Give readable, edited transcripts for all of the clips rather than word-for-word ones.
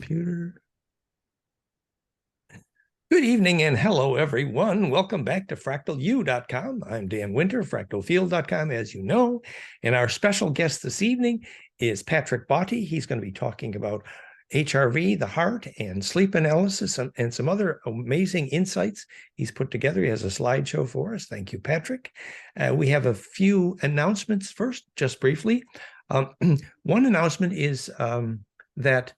Computer. Good evening and hello, everyone. Welcome back to FractalU.com. I'm Dan Winter, FractalField.com, as you know. And our special guest this evening is Patrick Botte. He's going to be talking about HRV, the heart, and sleep analysis, and some other amazing insights he's put together. He has a slideshow for us. Thank you, Patrick. We have a few announcements first, just briefly. One announcement is that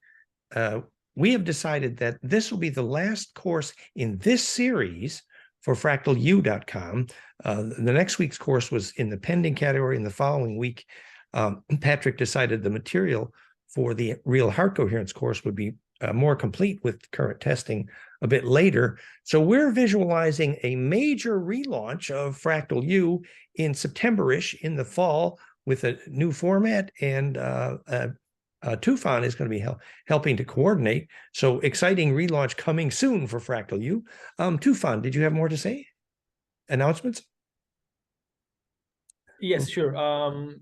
we have decided that this will be the last course in this series for FractalU.com. The next week's course was in the pending category, and the following week, Patrick decided the material for the Real Heart Coherence course would be more complete with current testing a bit later. So we're visualizing a major relaunch of Fractal U in September-ish, in the fall, with a new format, and Tufan is going to be helping to coordinate. So exciting relaunch coming soon for Fractal U. Tufan, did you have more to say? Announcements? Yes, sure.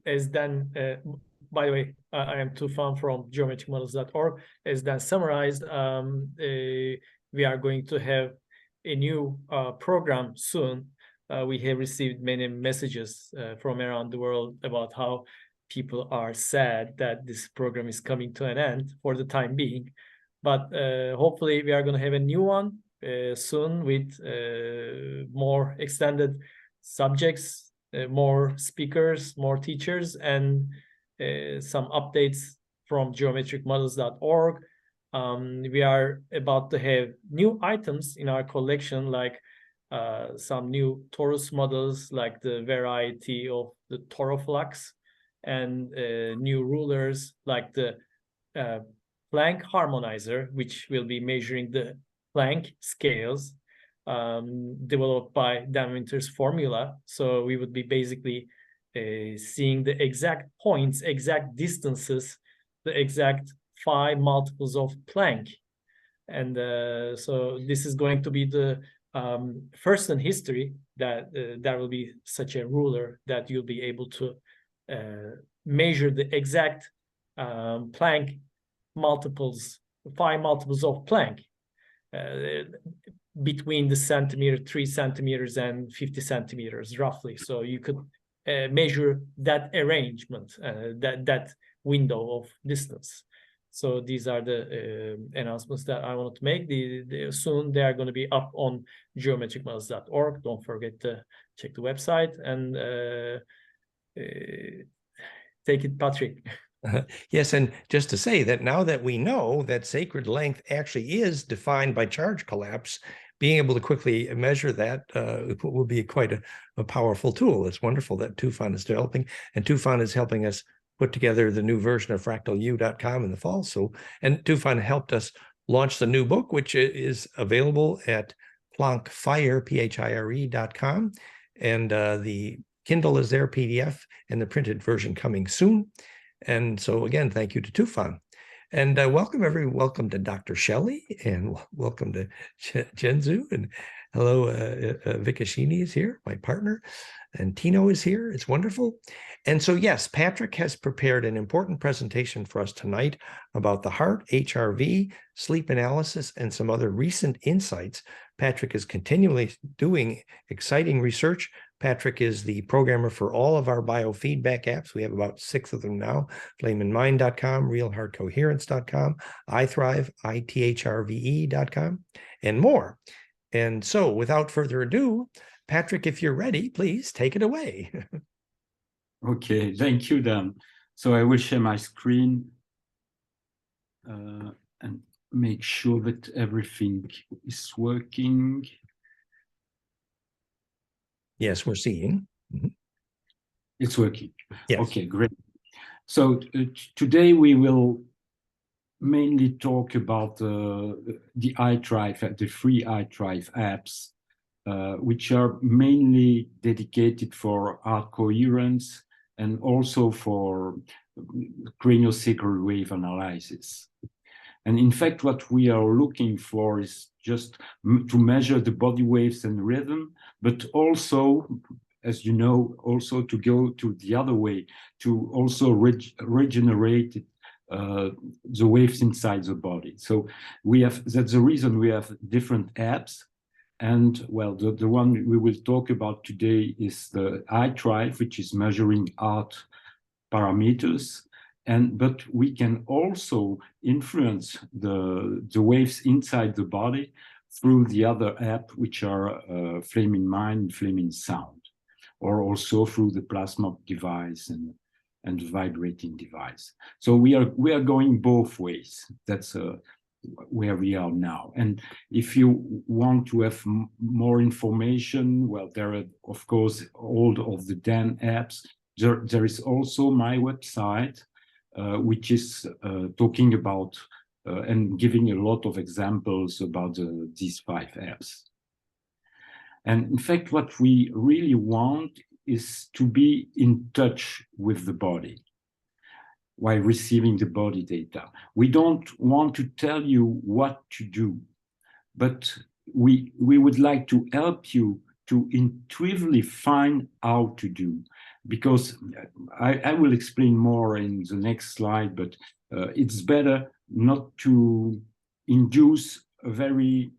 As Dan, by the way, I am Tufan from geometricmodels.org. As Dan summarized, we are going to have a new program soon. We have received many messages from around the world about how people are sad that this program is coming to an end for the time being. But hopefully we are going to have a new one soon with more extended subjects, more speakers, more teachers, and some updates from geometricmodels.org. We are about to have new items in our collection, like some new torus models, like the variety of the toroflux, and new rulers like the Planck harmonizer, which will be measuring the Planck scales developed by Dan Winter's formula. So we would be basically seeing the exact points, exact distances, the exact phi multiples of Planck. And so this is going to be the first in history that there will be such a ruler that you'll be able to measure the exact Planck multiples, phi multiples of Planck between the centimeter, 3 centimeters and 50 centimeters roughly. So you could measure that arrangement, that window of distance. So these are the announcements that I wanted to make. Soon they are going to be up on geometricmodels.org. Don't forget to check the website, and take it, Patrick. Yes, and just to say that now that we know that sacred length actually is defined by charge collapse, being able to quickly measure that will be quite a powerful tool. It's wonderful that Tufan is developing, and Tufan is helping us put together the new version of FractalU.com in the fall. So, and Tufan helped us launch the new book, which is available at PlanckFire, PHIRE.com, and the Kindle is there, PDF, and the printed version coming soon. And so again, thank you to Tufan. And welcome to Dr. Shelley, and welcome to Genzu, and hello, Vikashini is here, my partner, and Tino is here. It's wonderful. And so, yes, Patrick has prepared an important presentation for us tonight about the heart, HRV, sleep analysis, and some other recent insights. Patrick is continually doing exciting research. Patrick is the programmer for all of our biofeedback apps. We have about 6 of them now: laymanmind.com, realheartcoherence.com, iThrive, ithrve.com, and more. And so without further ado, Patrick, if you're ready, please take it away. Okay, thank you, Dan. So I will share my screen and make sure that everything is working. Yes, we're seeing. Mm-hmm. It's working. Yes. Okay, great. So today we will mainly talk about the iDrive, the free iDrive apps, which are mainly dedicated for heart coherence and also for craniosacral wave analysis. And in fact, what we are looking for is just to measure the body waves and rhythm, but also, as you know, also to go to the other way, to also regenerate the waves inside the body. So that's the reason we have different apps. And well, the one we will talk about today is the HRV, which is measuring heart parameters. But we can also influence the waves inside the body through the other app, which are Flaming Mind, Flaming Sound, or also through the plasma device and the vibrating device. So we are going both ways. That's where we are now. And if you want to have more information, well, there are, of course, all of the Dan apps. There is also my website, which is talking about and giving a lot of examples about these 5 apps. And in fact, what we really want is to be in touch with the body while receiving the body data. We don't want to tell you what to do, but we would like to help you to intuitively find how to do. Because I will explain more in the next slide, but it's better not to induce a very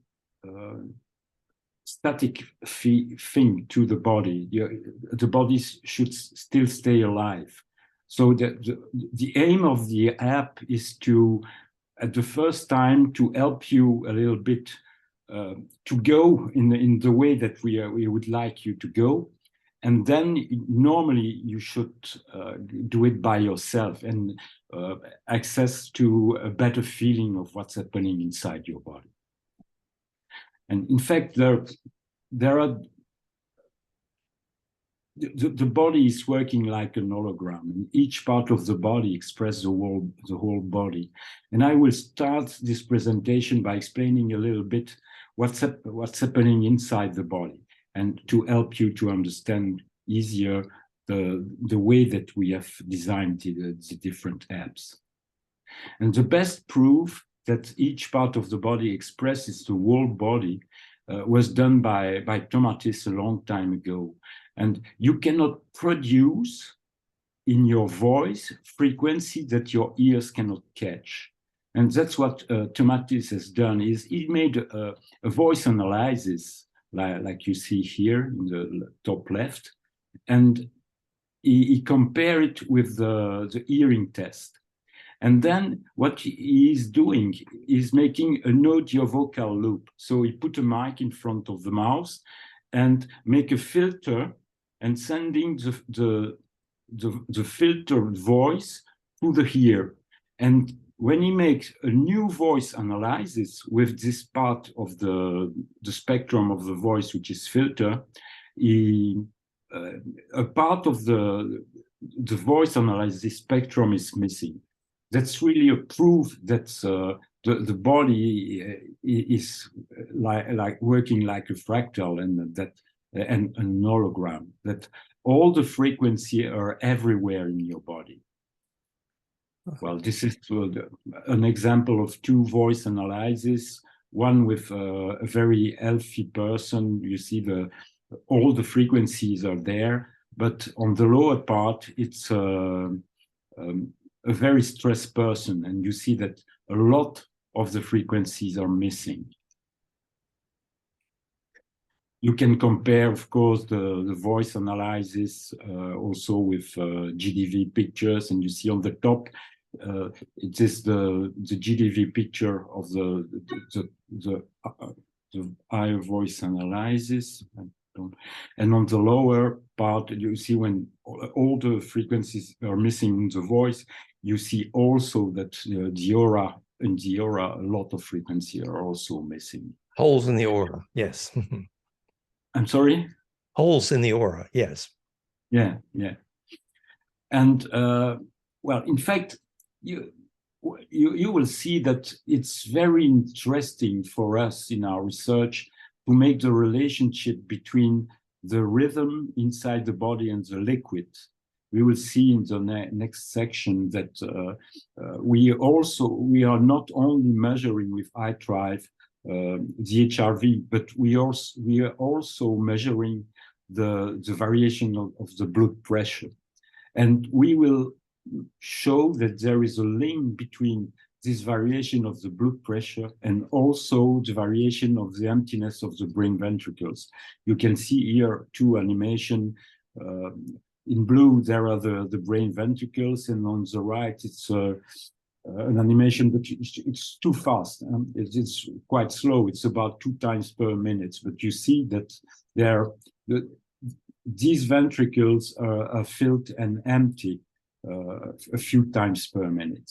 static thing to the body. The body should still stay alive. So the aim of the app is to, at the first time, to help you a little bit to go in the way that we would like you to go. And then normally you should do it by yourself and access to a better feeling of what's happening inside your body. And in fact, there are the body is working like an hologram, and each part of the body expresses the whole body. And I will start this presentation by explaining a little bit what's happening inside the body, and to help you to understand easier the way that we have designed the different apps. And the best proof that each part of the body expresses the whole body was done by Tomatis a long time ago. And you cannot produce in your voice frequency that your ears cannot catch. And that's what Tomatis has done, is he made a voice analysis like you see here in the top left, and he compared it with the hearing test. And then what he is doing is making an audio-vocal loop. So he put a mic in front of the mouth and make a filter and sending the filtered voice to the ear. And when he makes a new voice analysis with this part of the spectrum of the voice, which is filter, a part of the voice analysis spectrum is missing. That's really a proof that the body is like working like a fractal, and an hologram, that all the frequencies are everywhere in your body. Well, this is an example of 2 voice analyses, one with a very healthy person. You see all the frequencies are there, but on the lower part, it's a very stressed person, and you see that a lot of the frequencies are missing. You can compare, of course, the voice analysis also with GDV pictures, and you see on the top, it is the GDV picture of the higher voice analysis. And on the lower part, you see when all the frequencies are missing in the voice, you see also that the aura, in the aura, a lot of frequencies are also missing. Holes in the aura, yes. I'm sorry? Holes in the aura, yes. Yeah. And well, in fact, you will see that it's very interesting for us in our research to make the relationship between the rhythm inside the body and the liquid. We will see in the next section that we are not only measuring with HRV the HRV, but we are also measuring the variation of the blood pressure. And we will show that there is a link between this variation of the blood pressure and also the variation of the emptiness of the brain ventricles. You can see here two animation. In blue, there are the brain ventricles, and on the right, it's an animation, but it's too fast. It's quite slow. It's about 2 times per minute. But you see that these ventricles are filled and empty a few times per minute.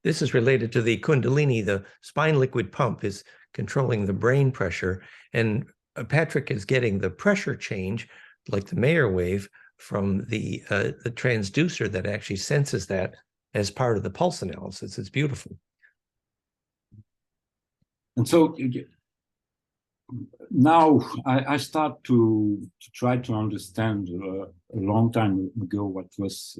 This is related to the Kundalini. The spine liquid pump is controlling the brain pressure, and Patrick is getting the pressure change, like the Mayer wave, from the transducer that actually senses that as part of the pulse analysis. It's beautiful. And so now I start to try to understand a long time ago what was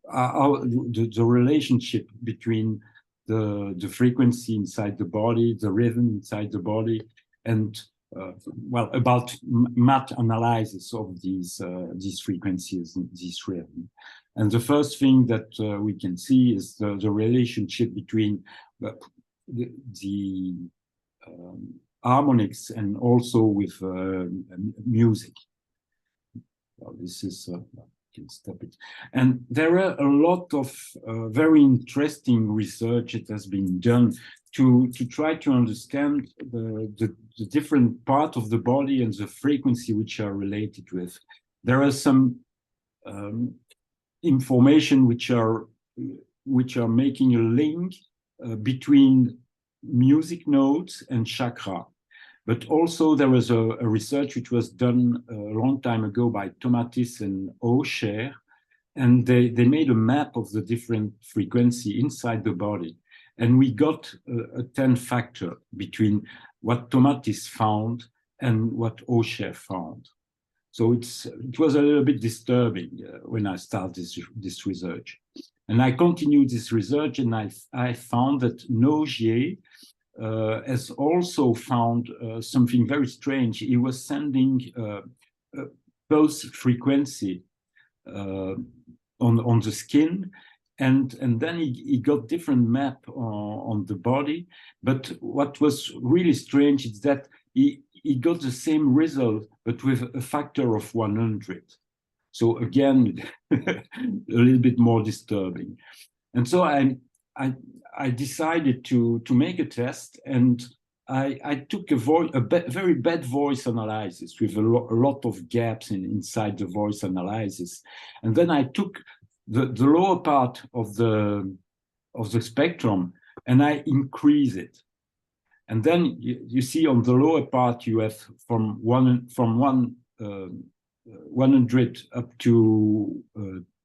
the relationship between the frequency inside the body, the rhythm inside the body, and well, about math analysis of these frequencies and this rhythm. And the first thing that we can see is the relationship between the harmonics and also with music. Well, this is can stop it. And there are a lot of very interesting research that has been done to try to understand the different part of the body and the frequency which are related with. There are some information which are making a link between music notes and chakra. But also there was a research which was done a long time ago by Tomatis and O'Share, and they made a map of the different frequency inside the body. And we got a 10 factor between what Tomatis found and what O'Share found. So it was a little bit disturbing when I started this research. And I continued this research, and I found that Nogier has also found something very strange. He was sending pulse frequency on the skin, and then he got different map on the body. But what was really strange is that he got the same result, but with a factor of 100. So again, a little bit more disturbing. And so I decided to make a test, and I took a very bad voice analysis with a lot of gaps inside the voice analysis. And then I took the lower part of the spectrum and I increase it. And then you see on the lower part you have from 100 up to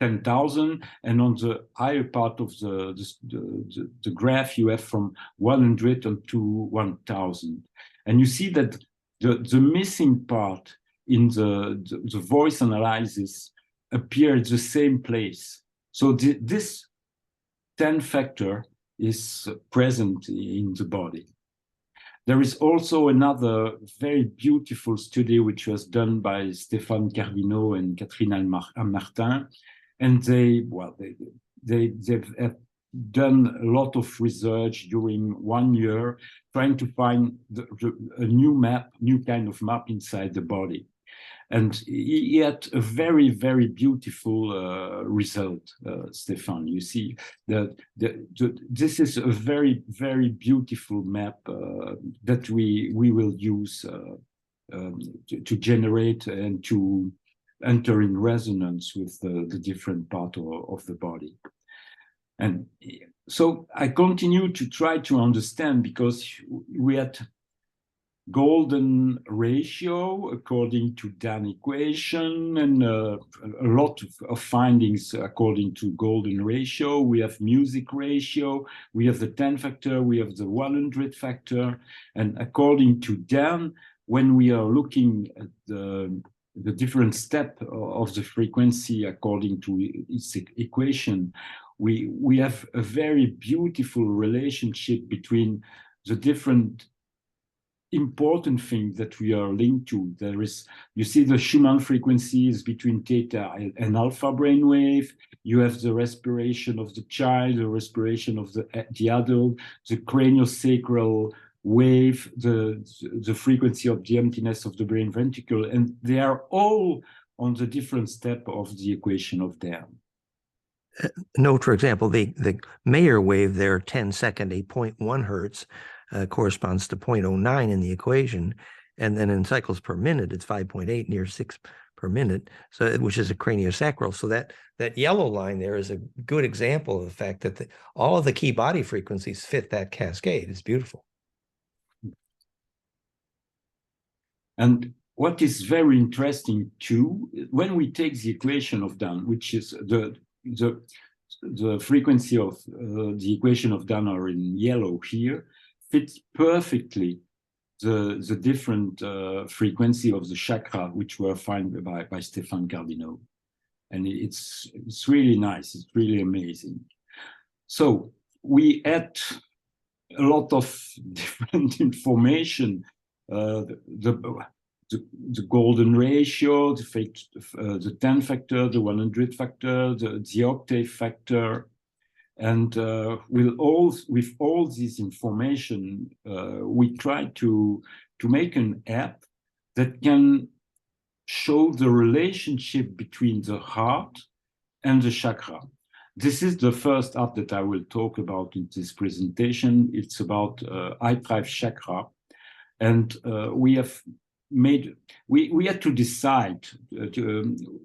10,000, and on the higher part of the graph you have from 100 up to 1,000. And you see that the missing part in the voice analysis appear at the same place. So this 10 factor is present in the body. There is also another very beautiful study which was done by Stéphane Cardinaux and Catherine Martin, and they've done a lot of research during 1 year trying to find a new kind of map inside the body. And he had a very, very beautiful result, Stéphane. You see, this is a very, very beautiful map that we will use to generate and to enter in resonance with the different part of the body. And so I continue to try to understand, because we had golden ratio according to Dan equation, and a lot of findings according to golden ratio. We have music ratio, we have the 10 factor, we have the 100 factor, and according to Dan, when we are looking at the different step of the frequency according to its equation, we have a very beautiful relationship between the different important thing that we are linked to. There is, you see the Schumann frequencies between theta and alpha brainwave. You have the respiration of the child, the respiration of the adult, the craniosacral wave, the frequency of the emptiness of the brain ventricle, and they are all on the different step of the equation of Dern. Note, for example, the Mayer wave there, 10-second, 8.1 hertz, corresponds to 0.09 in the equation. And then in cycles per minute, it's 5.8, near 6 per minute, so which is a craniosacral. So that yellow line there is a good example of the fact that all of the key body frequencies fit that cascade. It's beautiful. And what is very interesting too, when we take the equation of Dern, which is the frequency of the equation of Dern are in yellow here, fits perfectly the different frequency of the chakra, which were found by Stéphane Cardineau. And it's really nice, it's really amazing. So we add a lot of different information, the golden ratio, the 10 factor, the 100 factor, the octave factor. And with all this information, we try to make an app that can show the relationship between the heart and the chakra. This is the first app that I will talk about in this presentation. It's about HRV chakra. And we had to decide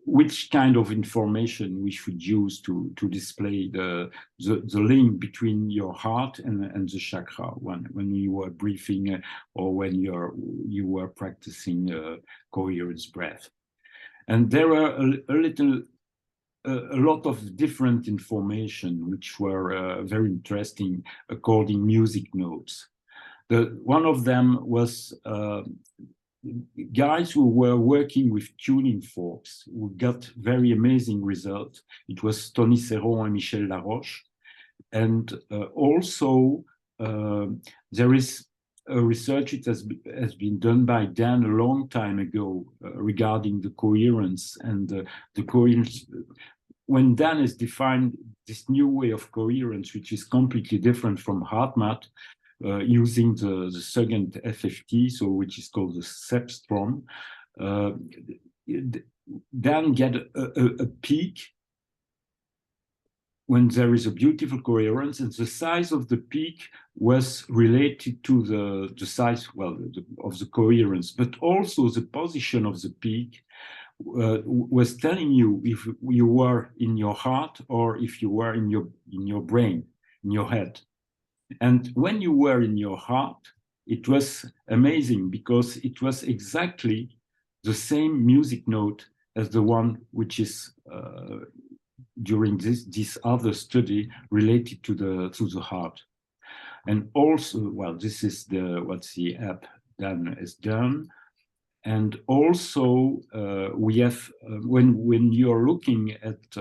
which kind of information we should use to display the link between your heart and the chakra when you were breathing or when you were practicing coherence breath. And there are a lot of different information which were very interesting according music notes. One of them was guys who were working with tuning forks who got very amazing results. It was Tony Serron and Michel Laroche. And also there is a research that has been done by Dan a long time ago regarding the coherence and the coherence. When Dan has defined this new way of coherence, which is completely different from HeartMath, using the second FFT, so which is called the Cepstrom, then get a peak when there is a beautiful coherence, and the size of the peak was related to the size, well, of the coherence, but also the position of the peak was telling you if you were in your heart or if you were in your brain, in your head. And when you were in your heart, it was amazing because it was exactly the same music note as the one which is during this other study related to the heart. And also, well, this is what the app Dan has done. And also we have, when you're looking at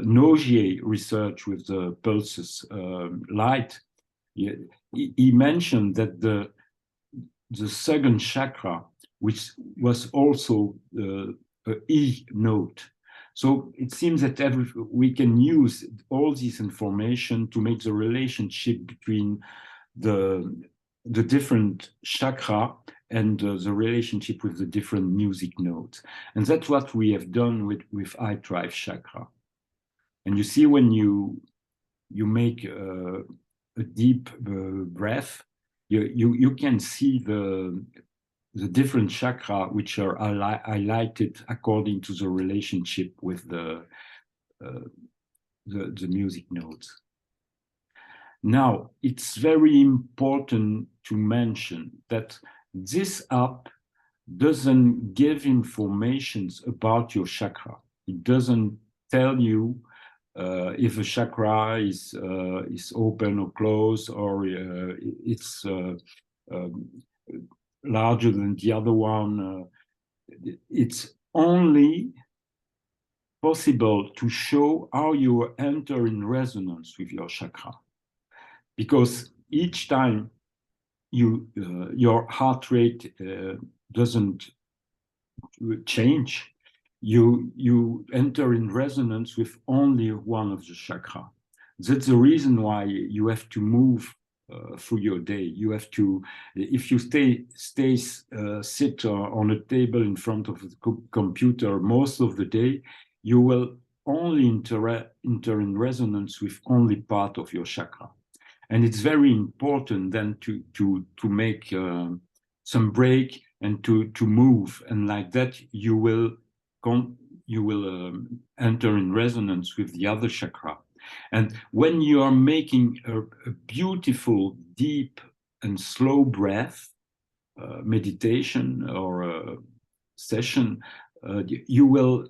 Nogier research with the pulses light, he mentioned that the second chakra, which was also a E note. So it seems that we can use all this information to make the relationship between the different chakra and the relationship with the different music notes. And that's what we have done with HRV chakra. And you see when you make a deep breath, you can see the different chakra which are highlighted according to the relationship with the music notes. Now, it's very important to mention that this app doesn't give information about your chakra. It doesn't tell you if a chakra is open or closed, or it's larger than the other one. It's only possible to show how you enter in resonance with your chakra. Because each time your heart rate doesn't change, you enter in resonance with only one of the chakra. That's the reason why you have to move through your day. You have to, if you sit on a table in front of the computer most of the day, you will only enter in resonance with only part of your chakra. And it's very important then to make some break and to move, and like that you will enter in resonance with the other chakra. And when you are making a beautiful, deep and slow breath meditation or a session, you will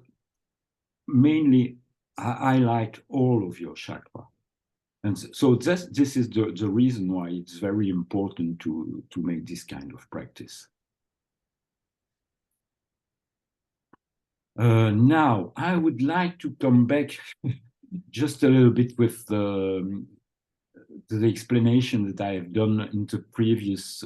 mainly highlight all of your chakra. And so this is the reason why it's very important to make this kind of practice. Now, I would like to come back just a little bit with the explanation that I have done in the previous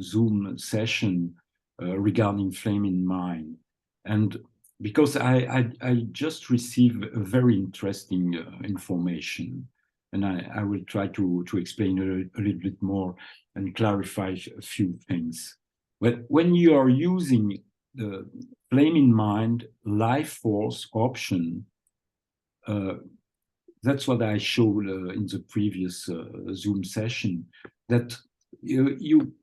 Zoom session regarding flame in mind. And because I just received a very interesting information, and I will try to explain a little bit more and clarify a few things. But when you are using the flame in mind life force option, that's what I showed in the previous Zoom session, that you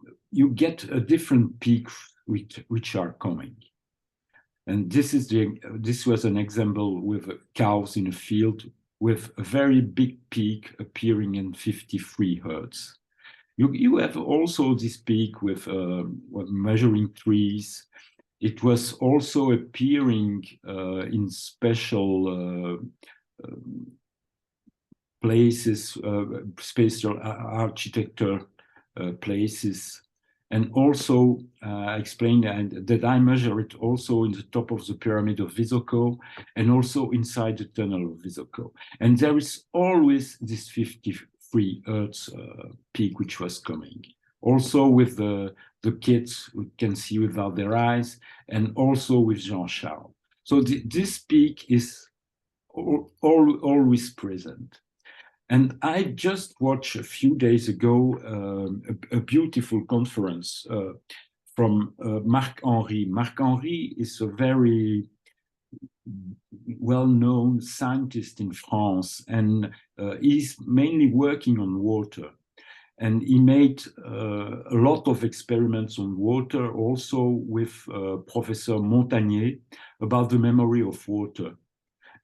get a different peak which are coming. And this was an example with cows in a field with a very big peak appearing in 53 hertz. You have also this peak with measuring trees. It was also appearing in special places, spatial architecture places. And also explained that I measure it also in the top of the pyramid of Visoko and also inside the tunnel of Visoko. And there is always this 53 hertz peak which was coming. Also with the kids who can see without their eyes, and also with Jean-Charles. So this peak is always present. And I just watched a few days ago a beautiful conference from Marc-Henri. Marc-Henri is a very well-known scientist in France, and he's mainly working on water. And he made a lot of experiments on water, also with Professor Montagnier, about the memory of water.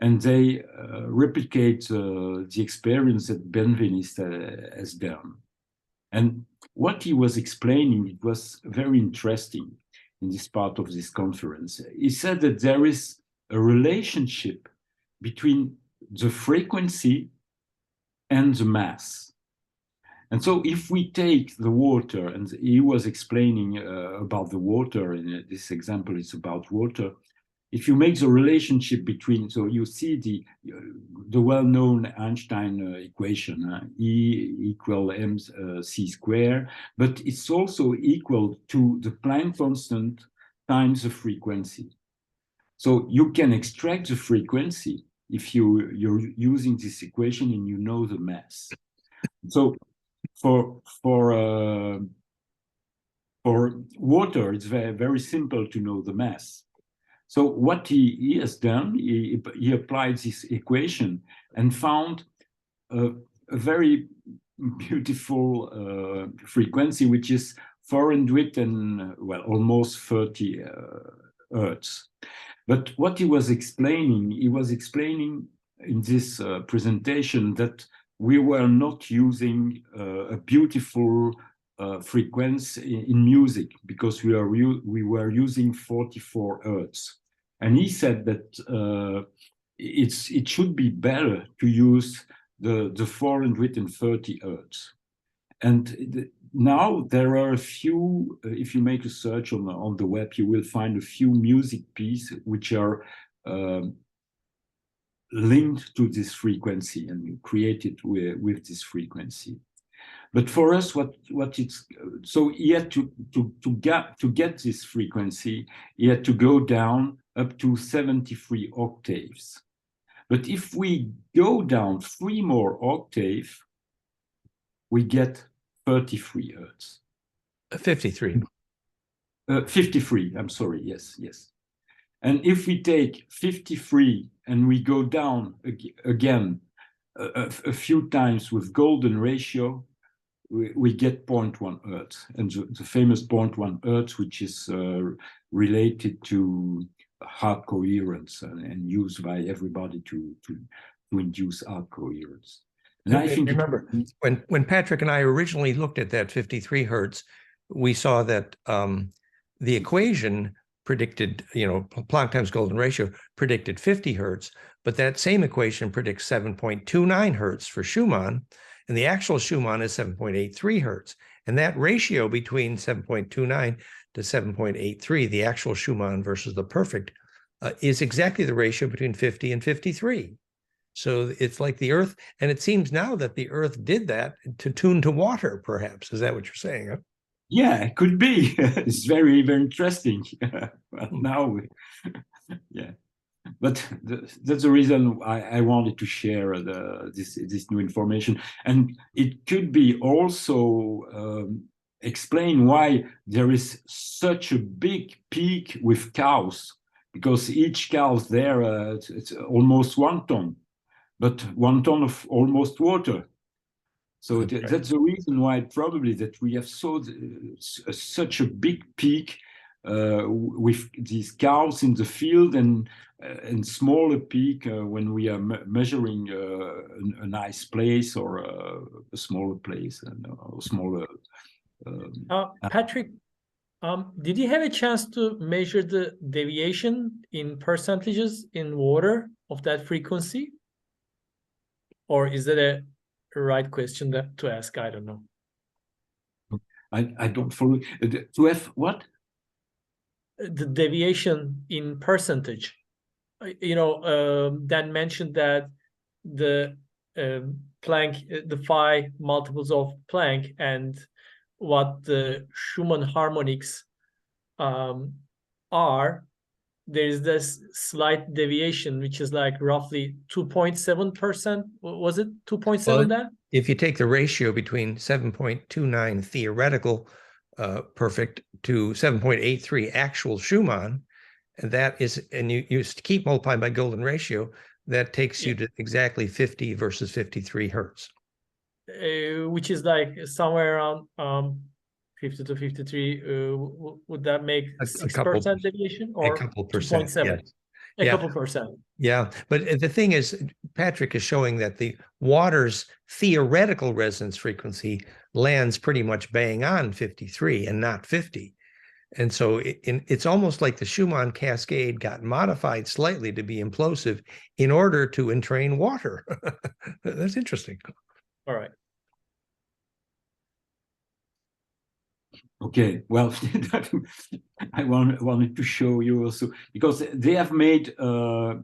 And they replicate the experience that Benveniste has done. And what he was explaining, it was very interesting in this part of this conference. He said that there is a relationship between the frequency and the mass. And so if we take the water, and he was explaining about the water, in this example it's about water, if you make the relationship between, so you see the well-known Einstein equation, E equal mc squared, but it's also equal to the Planck constant times the frequency. So you can extract the frequency if you're using this equation and you know the mass. So for water, it's very, very simple to know the mass. So what he has done, he applied this equation and found a very beautiful frequency, which is 400 and, well, almost 30 hertz. But what he was explaining in this presentation that we were not using a beautiful frequency in music, because we were using 44 hertz. And he said that it should be better to use the 430 hertz. And now there are a few, if you make a search on the web, you will find a few music pieces which are linked to this frequency and created with this frequency. But for us, what it's so he had to get this frequency, he had to go down up to 73 octaves. But if we go down 3 more octaves, we get 33 hertz. 53. 53, I'm sorry, yes. And if we take 53 and we go down again a few times with golden ratio, we get 0.1 hertz. And the famous 0.1 hertz, which is related to heart coherence and used by everybody to induce heart coherence. And I think remember, when Patrick and I originally looked at that 53 hertz, we saw that the equation predicted, Planck times golden ratio predicted 50 hertz, but that same equation predicts 7.29 hertz for Schumann, and the actual Schumann is 7.83 hertz. And that ratio between 7.29 to 7.83, the actual Schumann versus the perfect, is exactly the ratio between 50 and 53. So it's like the Earth, and it seems now that the Earth did that to tune to water, perhaps. Is that what you're saying? Huh? Yeah, it could be. It's very, very interesting. Well, now, yeah. But that's the reason I wanted to share this new information. And it could be also explain why there is such a big peak with cows, because each cow there, it's almost 1 ton, but 1 ton of almost water. So okay. That's the reason why probably that we have such a big peak with these cows in the field and smaller peak when we are measuring a nice place or a smaller place and a smaller. Patrick, did you have a chance to measure the deviation in percentages in water of that frequency? Or is that a right question to ask? I don't know. I don't follow. To have what? The deviation in percentage. Dan mentioned that the Planck, the phi multiples of Planck, and what the Schumann harmonics are. There is this slight deviation, which is like roughly 2.7%. Was it 2.7 then? If you take the ratio between 7.29 theoretical perfect to 7.83 actual Schumann, and that is, and you keep multiplying by golden ratio, that takes you to exactly 50 versus 53 hertz. Which is like somewhere around 50 to 53, would that make 6% deviation or a couple percent? 2.7? Yeah. A couple percent. Yeah, but the thing is, Patrick is showing that the water's theoretical resonance frequency lands pretty much bang on 53 and not 50. And so it's almost like the Schumann cascade got modified slightly to be implosive in order to entrain water. That's interesting. All right. Okay, well, I wanted to show you also, because they have made, a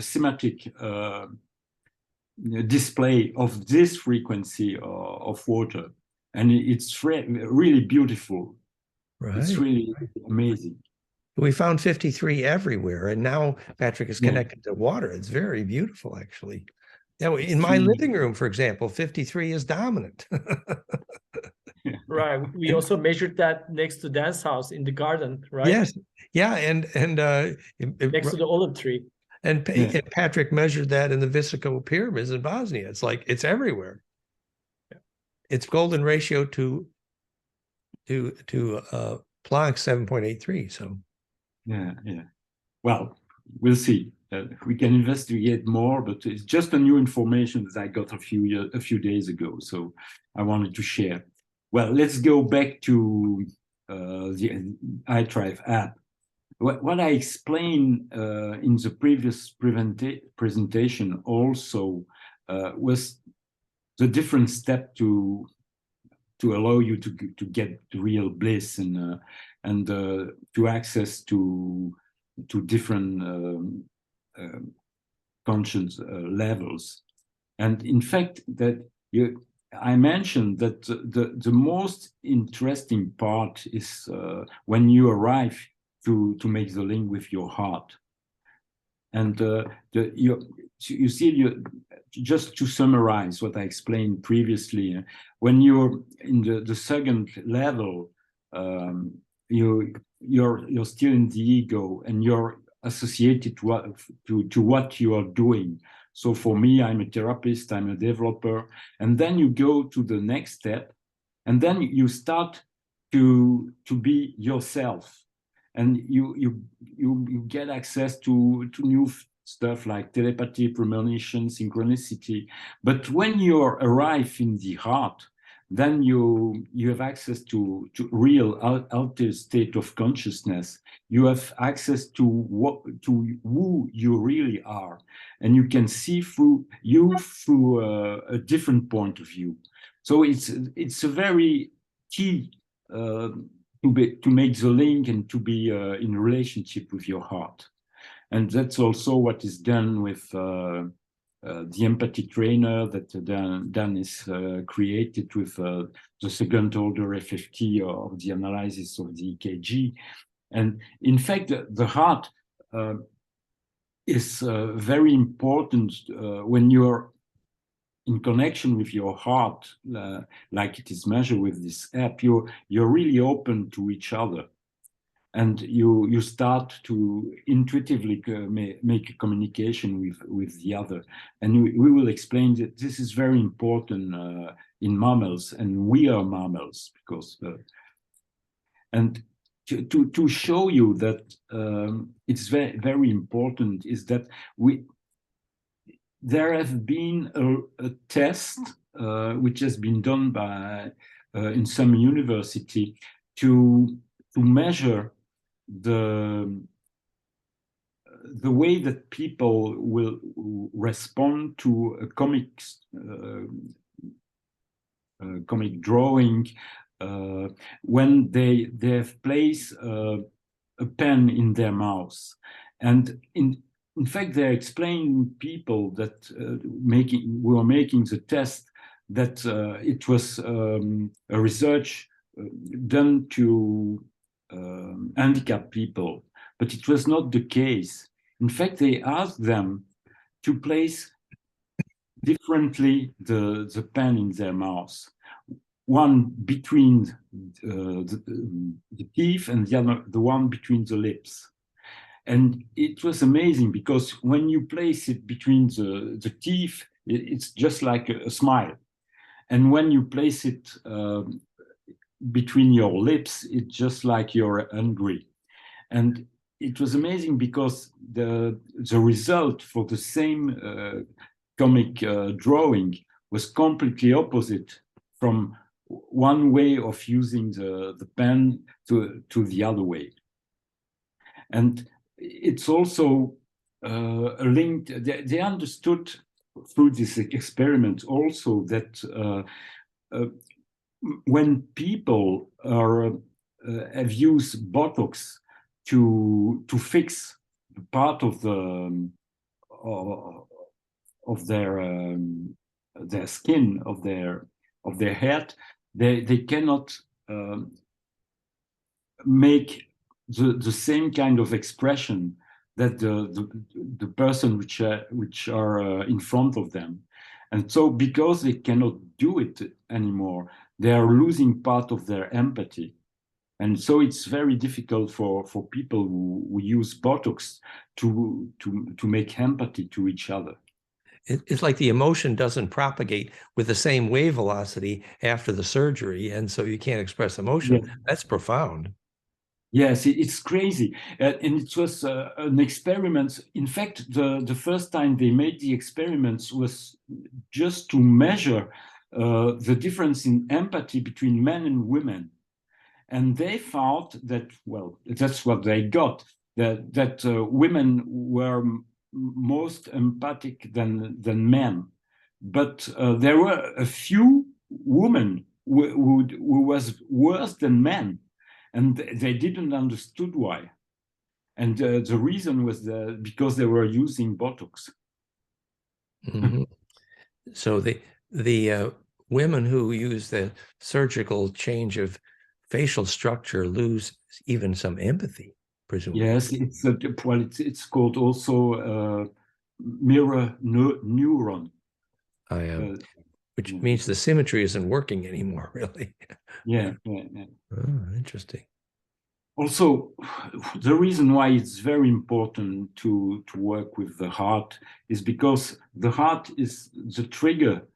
schematic display of this frequency of water, and it's really beautiful. Right. It's really amazing. We found 53 everywhere, and now Patrick is connected to water. It's very beautiful, actually. In my living room, for example, 53 is dominant. Right. We also measured that next to Dan's house in the garden, right? Yes. Yeah. And next to the olive tree. And Patrick measured that in the Visico pyramids in Bosnia. It's like it's everywhere. Yeah. It's golden ratio to Planck 7.83. So yeah. Well, we'll see. We can investigate more, but it's just a new information that I got a few days ago. So I wanted to share. Well, let's go back to the HRV app. What I explained in the previous presentation also was the different step to allow you to get real bliss and to access to different conscience levels. And in fact, that I mentioned that the most interesting part is when you arrive to make the link with your heart. And you see, just to summarize what I explained previously, when you're in the second level, you're still in the ego and you're associated to what you are doing. So for me, I'm a therapist, I'm a developer, and then you go to the next step, and then you start to be yourself, and you get access to new stuff like telepathy, premonition, synchronicity. But when you arrive in the heart, then you have access to real altered state of consciousness. You have access to who you really are, and you can see through a different point of view. So it's a very key to make the link and to be in relationship with your heart. And that's also what is done with the empathy trainer that Dan is created with the second order FFT of the analysis of the EKG. And in fact, the heart is very important when you're in connection with your heart, like it is measured with this app. You're really open to each other, and you start to intuitively make a communication with the other. And we will explain that this is very important in mammals, and we are mammals because and to show you that it's very, very important is that there have been a test which has been done by in some university to measure the way that people will respond to a comic drawing when they have placed a pen in their mouth. And in fact, they're explaining people that were making the test that it was a research done to handicapped people, but it was not the case. In fact, they asked them to place differently the pen in their mouth, one between the teeth and the one between the lips. And it was amazing because when you place it between the teeth, it's just like a smile. And when you place it between your lips, it's just like you're hungry. And it was amazing because the result for the same comic drawing was completely opposite from one way of using the pen to the other way. And it's also a link. They understood through this experiment also that when people have used Botox to fix part of their skin, of their head, they cannot make the same kind of expression that the person which are in front of them. And so because they cannot do it anymore, they are losing part of their empathy. And so it's very difficult for people who use Botox to make empathy to each other. It's like the emotion doesn't propagate with the same wave velocity after the surgery, and so you can't express emotion. Yeah. That's profound. Yes, it's crazy. And it was an experiment. In fact, the first time they made the experiments was just to measure the difference in empathy between men and women. And they found that, well, that's what they got, that women were most empathic than men. But there were a few women who was worse than men. And they didn't understood why. And the reason was because they were using Botox. Mm-hmm. So women who use the surgical change of facial structure lose even some empathy, presumably. Yes, it's called also mirror neuron. Which Yeah. means the symmetry isn't working anymore, really. Yeah. Oh, interesting. Also, the reason why it's very important to work with the heart is because the heart is the trigger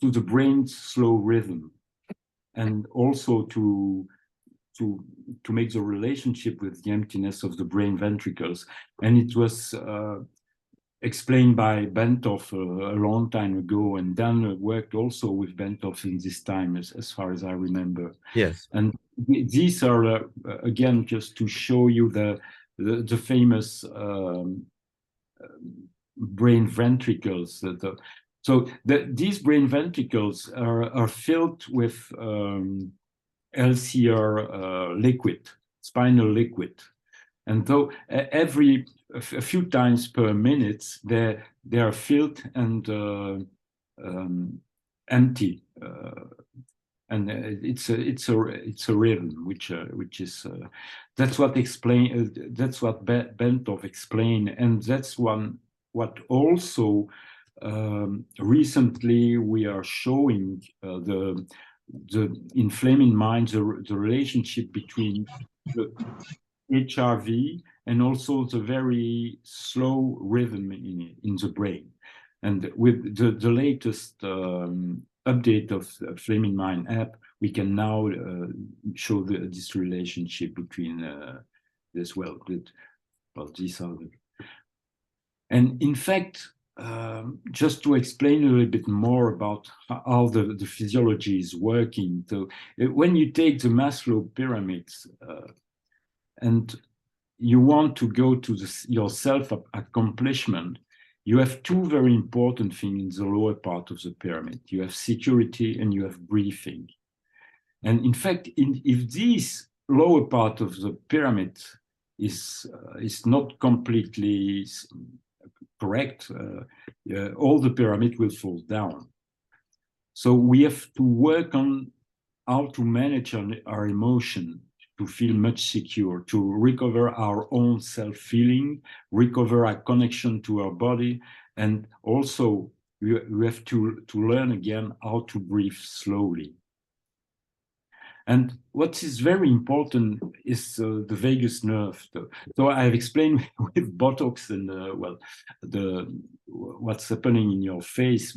to the brain's slow rhythm, and also to make the relationship with the emptiness of the brain ventricles. And it was explained by Bentov a long time ago, and Dan worked also with Bentov in this time, as far as I remember. Yes. And these are again just to show you the famous brain ventricles. These brain ventricles are filled with LCR liquid, spinal liquid, and though a few times per minute they are filled and empty. And it's a rhythm which is that's what Bentov explained, and that's what also recently we are showing the in Flame in Mind the relationship between the HRV and also the very slow rhythm in the brain. And with the latest update of the Flame in Mind app, we can now show this relationship between this. Well, these are the... And in fact, just to explain a little bit more about how the physiology is working. So when you take the Maslow pyramids and you want to go to your self-accomplishment, you have two very important things in the lower part of the pyramid. You have security and you have breathing. And in fact, if this lower part of the pyramid is not completely correct, all the pyramid will fall down. So we have to work on how to manage our emotion, to feel much secure, to recover our own self-feeling, recover our connection to our body, and also we have to learn again how to breathe slowly. And what is very important is the vagus nerve. So I have explained with Botox and well, what's happening in your face,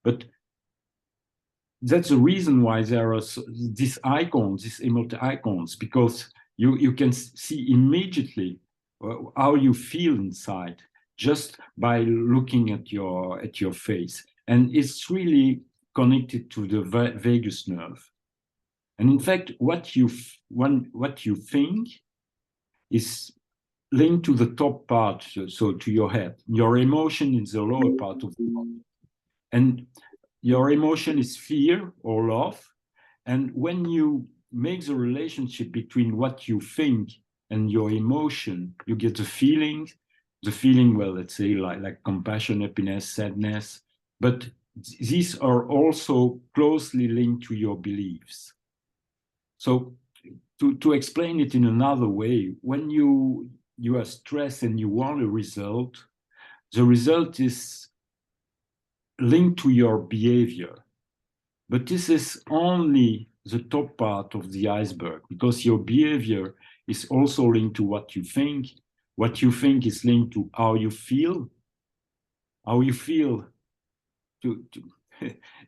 but that's the reason why there are these icons, these emote icons, because you can see immediately how you feel inside just by looking at your face, and it's really connected to the vagus nerve. And in fact, what you think is linked to the top part, so to your head. Your emotion is the lower part of the body, and your emotion is fear or love. And when you make the relationship between what you think and your emotion, you get the feeling, well, let's say like compassion, happiness, sadness. But these are also closely linked to your beliefs. So to explain it in another way, when you are stressed and you want a result, the result is linked to your behavior. But this is only the top part of the iceberg, because your behavior is also linked to what you think. What you think is linked to how you feel. How you feel,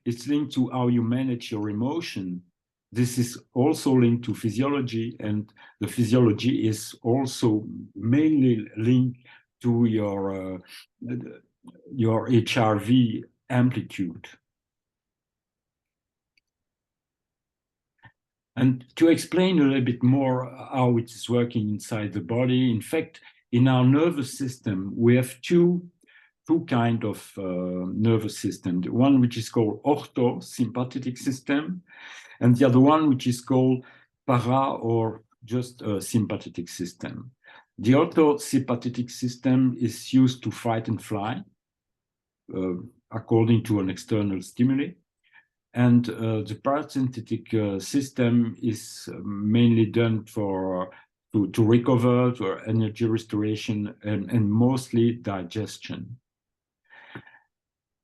it's linked to how you manage your emotion. This is also linked to physiology, and the physiology is also mainly linked to your HRV amplitude. And to explain a little bit more how it is working inside the body, in fact, in our nervous system, we have two kinds of nervous system. The one which is called orthosympathetic system, and the other one which is called para or just a sympathetic system. The orthosympathetic system is used to fight and fly according to an external stimuli. And the parasympathetic system is mainly done to recover, for energy restoration, and mostly digestion.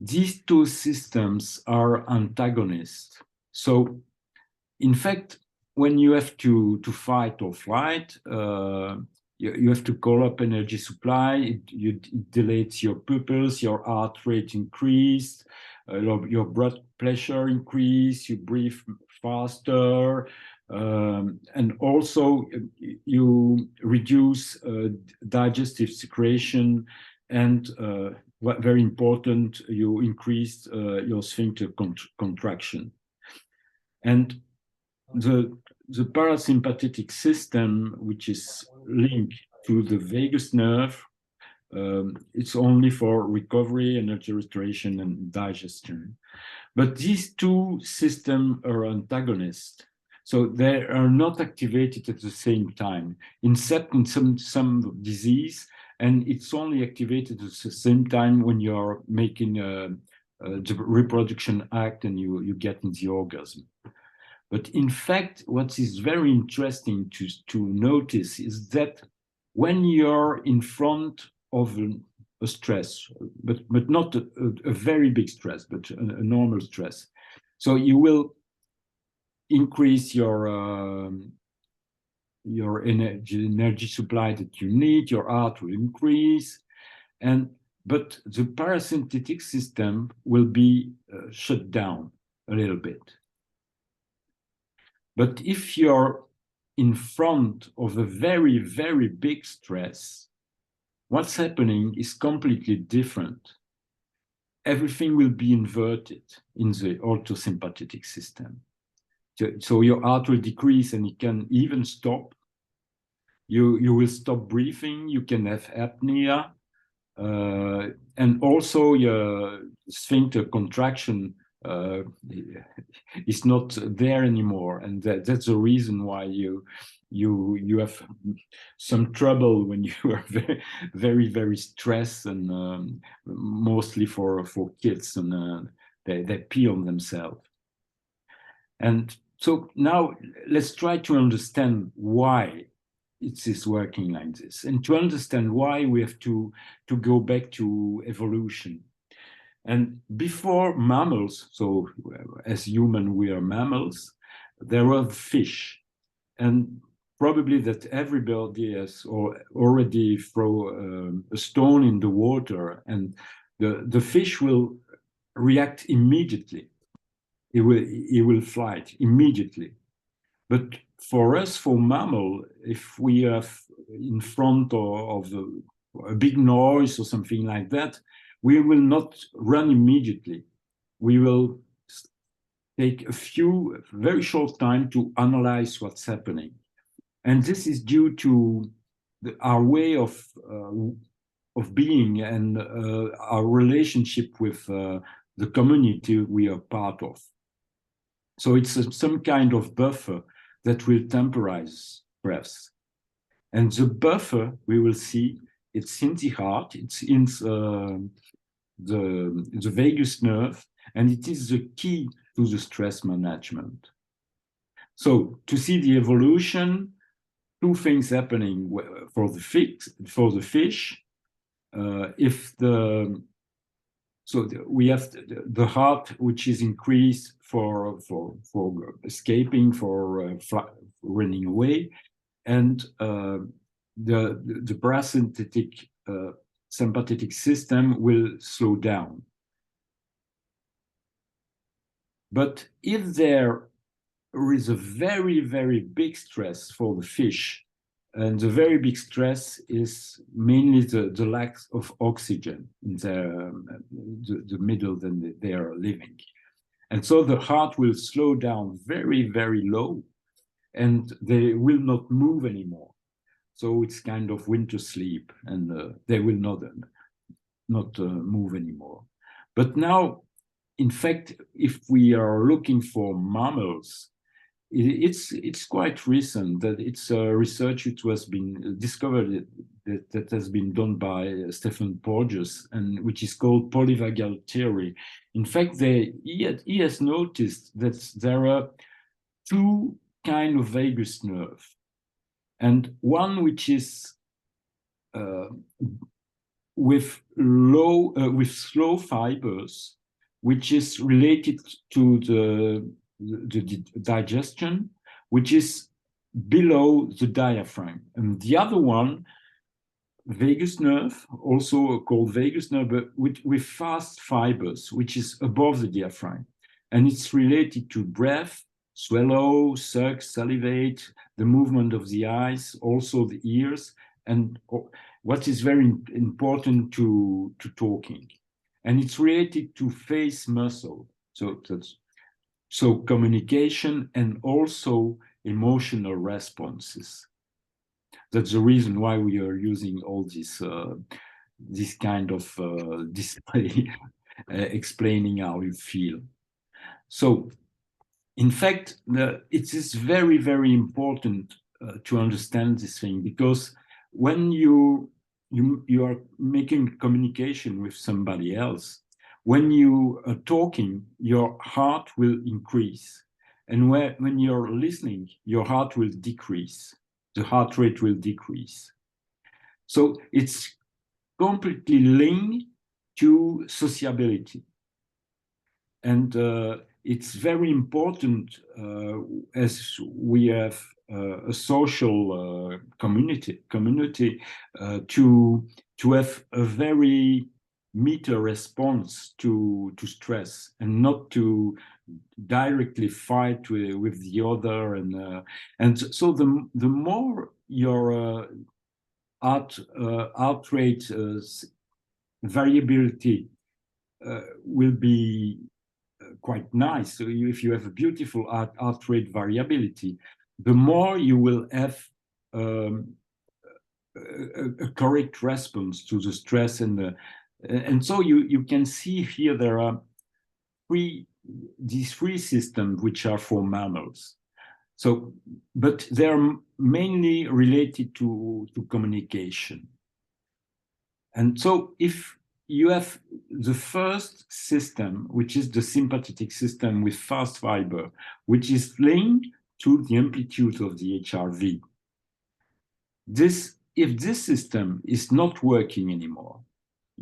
These two systems are antagonists. So, in fact, when you have to fight or flight, you have to call up energy supply. It delays your pupils, your heart rate increase, your blood pressure increase, you breathe faster, and also you reduce digestive secretion, and what very important, you increase your sphincter contraction. And the parasympathetic system, which is linked to the vagus nerve, it's only for recovery, energy restoration, and digestion. But these two systems are antagonists, so they are not activated at the same time, except in some disease, and it's only activated at the same time when you are making the reproduction act and you get in the orgasm. But in fact, what is very interesting to notice is that when you're in front of a stress, but not a very big stress, but a normal stress, so you will increase your energy supply that you need, your heart will increase, but the parasympathetic system will be shut down a little bit. But if you're in front of a very, very big stress, what's happening is completely different. Everything will be inverted in the orthosympathetic system. So your heart will decrease and it can even stop. You will stop breathing, you can have apnea, and also your sphincter contraction is not there anymore, and that's the reason why you have some trouble when you are very, very stressed, and mostly for kids, and they pee on themselves. And so now let's try to understand why it is working like this, and to understand why we have to go back to evolution. And before mammals, so as human we are mammals, there were fish, and probably that everybody has already thrown a stone in the water, and the fish will react immediately. It will fight immediately. But for us, for mammal, if we have in front of a big noise or something like that, we will not run immediately. We will take a very short time to analyze what's happening. And this is due to our way of being, and our relationship with the community we are part of. So it's some kind of buffer that will temporize stress. And the buffer, we will see, it's in the heart, it's in the vagus nerve, and it is the key to the stress management. So to see the evolution, two things happening for the fish. We have the heart, which is increased for escaping, for running away, and the parasympathetic sympathetic system will slow down. But if there is a very, very big stress for the fish, and the very big stress is mainly the lack of oxygen in the middle that they are living. And so the heart will slow down very, very low, and they will not move anymore. So it's kind of winter sleep, and they will not move anymore. But now, in fact, if we are looking for mammals, it's quite recent that it's research which has been discovered that has been done by Stephen Porges, and which is called Polyvagal theory. In fact, he has noticed that there are two kinds of vagus nerve, and one which is with slow fibers, which is related to the digestion, which is below the diaphragm, and the other one, vagus nerve, also called vagus nerve, but with fast fibers, which is above the diaphragm, and it's related to breath, swallow, suck, salivate, the movement of the eyes, also the ears, and what is very important to talking, and it's related to face muscle. So communication and also emotional responses. That's the reason why we are using all this kind of display explaining how you feel. So, in fact, it is very, very important to understand this thing, because when you are making communication with somebody else, when you are talking, your heart will increase, and when you're listening, your heart will decrease. The heart rate will decrease. So it's completely linked to sociability. And it's very important as we have a social community to have a very meter response to stress, and not to directly fight with the other, and so the more your heart rate variability will be quite nice. So if you have a beautiful heart rate variability, the more you will have a correct response to the stress, and so you can see here there are these three systems which are for mammals. So, but they're mainly related to communication. And so if you have the first system, which is the sympathetic system with fast fiber, which is linked to the amplitude of the HRV, if this system is not working anymore,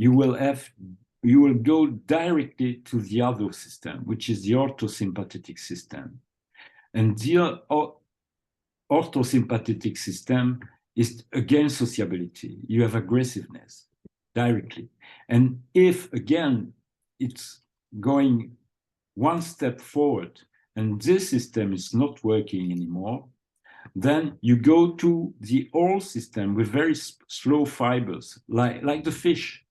you will go directly to the other system, which is the orthosympathetic system. And the orthosympathetic system is again sociability. You have aggressiveness directly. And if again it's going one step forward and this system is not working anymore, then you go to the old system with very slow fibers, like the fish.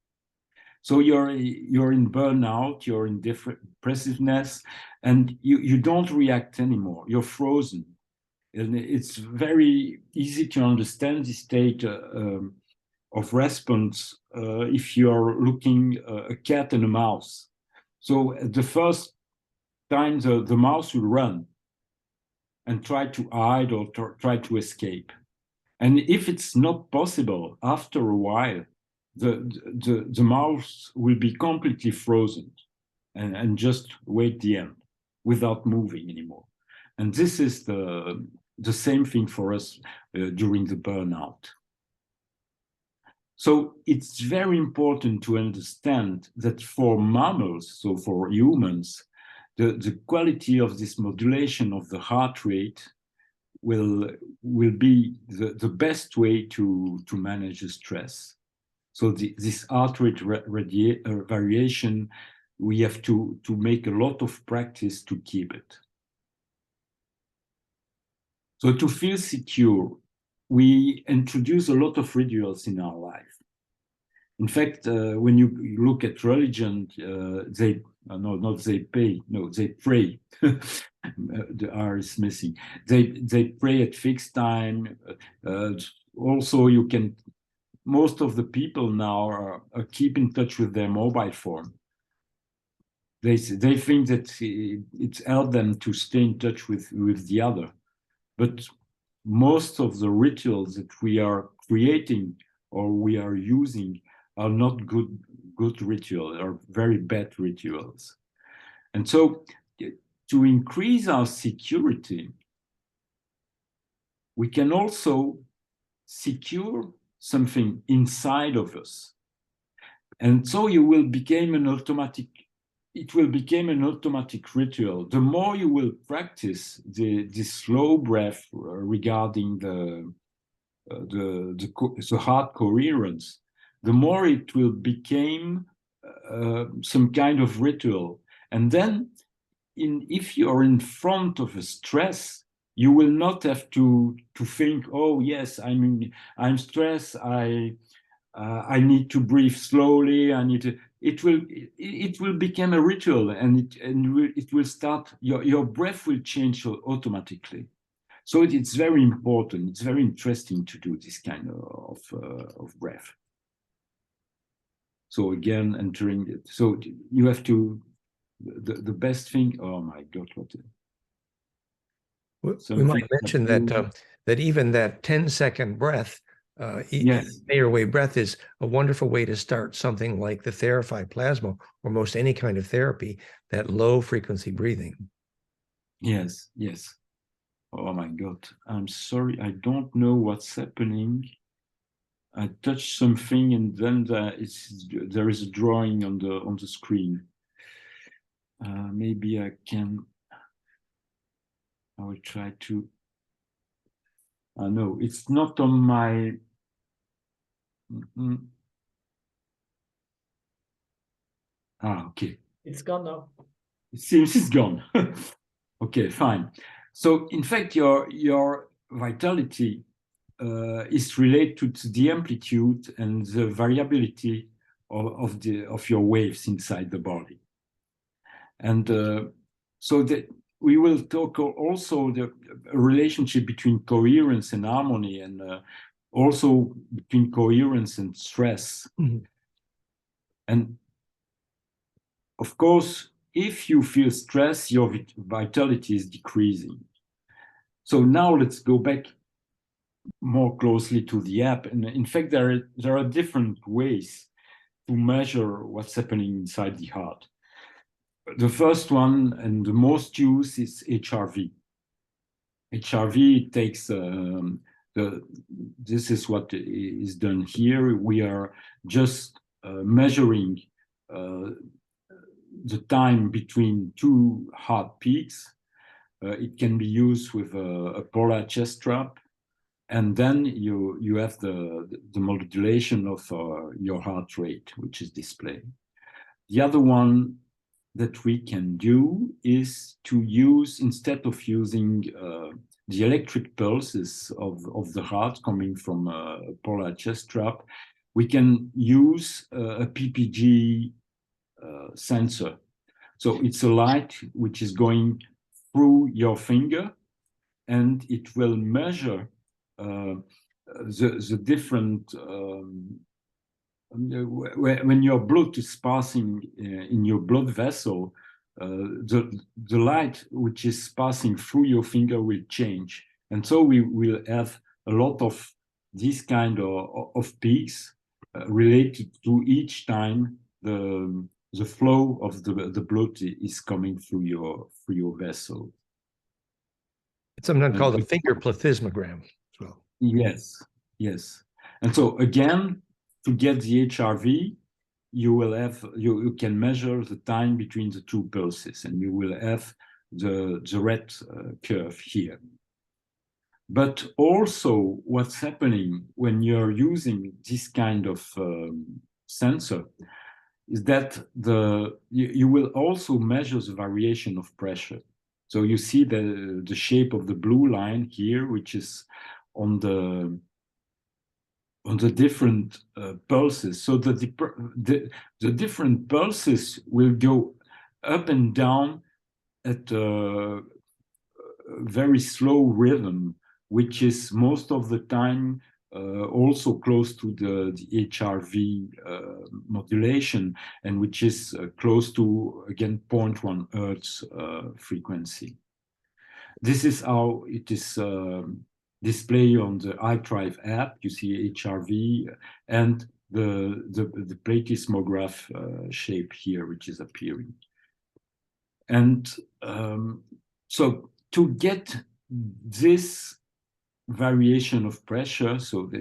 So you're in burnout, you're in depressiveness, and you don't react anymore. You're frozen. And it's very easy to understand the state of response if you're looking a cat and a mouse. So the first time the mouse will run and try to hide or try to escape. And if it's not possible, after a while, the mouse will be completely frozen and just wait the end without moving anymore. And this is the same thing for us during the burnout. So it's very important to understand that for mammals, so for humans, the quality of this modulation of the heart rate will be the best way to manage the stress. So this heart rate variation, we have to make a lot of practice to keep it. So to feel secure, we introduce a lot of rituals in our life. In fact, when you look at religion, they pray. The R is missing. They pray at fixed time. Also, most of the people now are keep in touch with their mobile phone. They think that it's helped them to stay in touch with the other. But most of the rituals that we are creating or we are using are not good rituals, are very bad rituals. And so to increase our security, we can also secure something inside of us. And so it will become an automatic ritual. The more you will practice the slow breath regarding the heart coherence, the more it will become some kind of ritual. And then if you're in front of a stress, you will not have to think, oh yes, I'm stressed, I need to breathe slowly, it will become a ritual, and it will start, your breath will change automatically. So it's very important, it's very interesting to do this kind of breath. So again, entering it, so you have to, the best thing, oh my God, we might mention that even that 10-second breath, yes, airway breath, is a wonderful way to start something like the Therify plasma, or most any kind of therapy, that low frequency breathing. Yes, yes. Oh my God, I'm sorry, I don't know what's happening. I touched something and then there is a drawing on the screen. Maybe I will try to. No, it's not on my. Okay. It's gone now. It seems it's gone. Okay, fine. So in fact, your vitality is related to the amplitude and the variability of your waves inside the body. And so that we will talk also the relationship between coherence and harmony, and also between coherence and stress. Mm-hmm. And of course, if you feel stress, your vitality is decreasing. So now let's go back more closely to the app. And in fact, there are different ways to measure what's happening inside the heart. The first one and the most used is HRV. HRV takes this is what is done here. We are just measuring the time between two heart peaks. It can be used with a polar chest strap, and then you have the modulation of your heart rate, which is displayed. The other one that we can do is to use, instead of using the electric pulses of the heart coming from a polar chest strap, we can use a PPG sensor. So it's a light which is going through your finger, and it will measure the different when your blood is passing in your blood vessel, the light which is passing through your finger will change, and so we will have a lot of these kind of peaks related to each time the flow of the blood is coming through your vessel. It's sometimes called a finger plethysmogram as well. Yes, yes. And so again, to get the HRV, you can measure the time between the two pulses, and you will have the red curve here. But also, what's happening when you're using this kind of sensor is that you will also measure the variation of pressure. So you see the shape of the blue line here, which is on the different pulses. So the different pulses will go up and down at a very slow rhythm, which is most of the time also close to the HRV modulation, and which is close to, again, 0.1 Hertz frequency. This is how it is displayed on the iDrive app. You see HRV and the plethysmograph shape here, which is appearing. And so to get this variation of pressure, so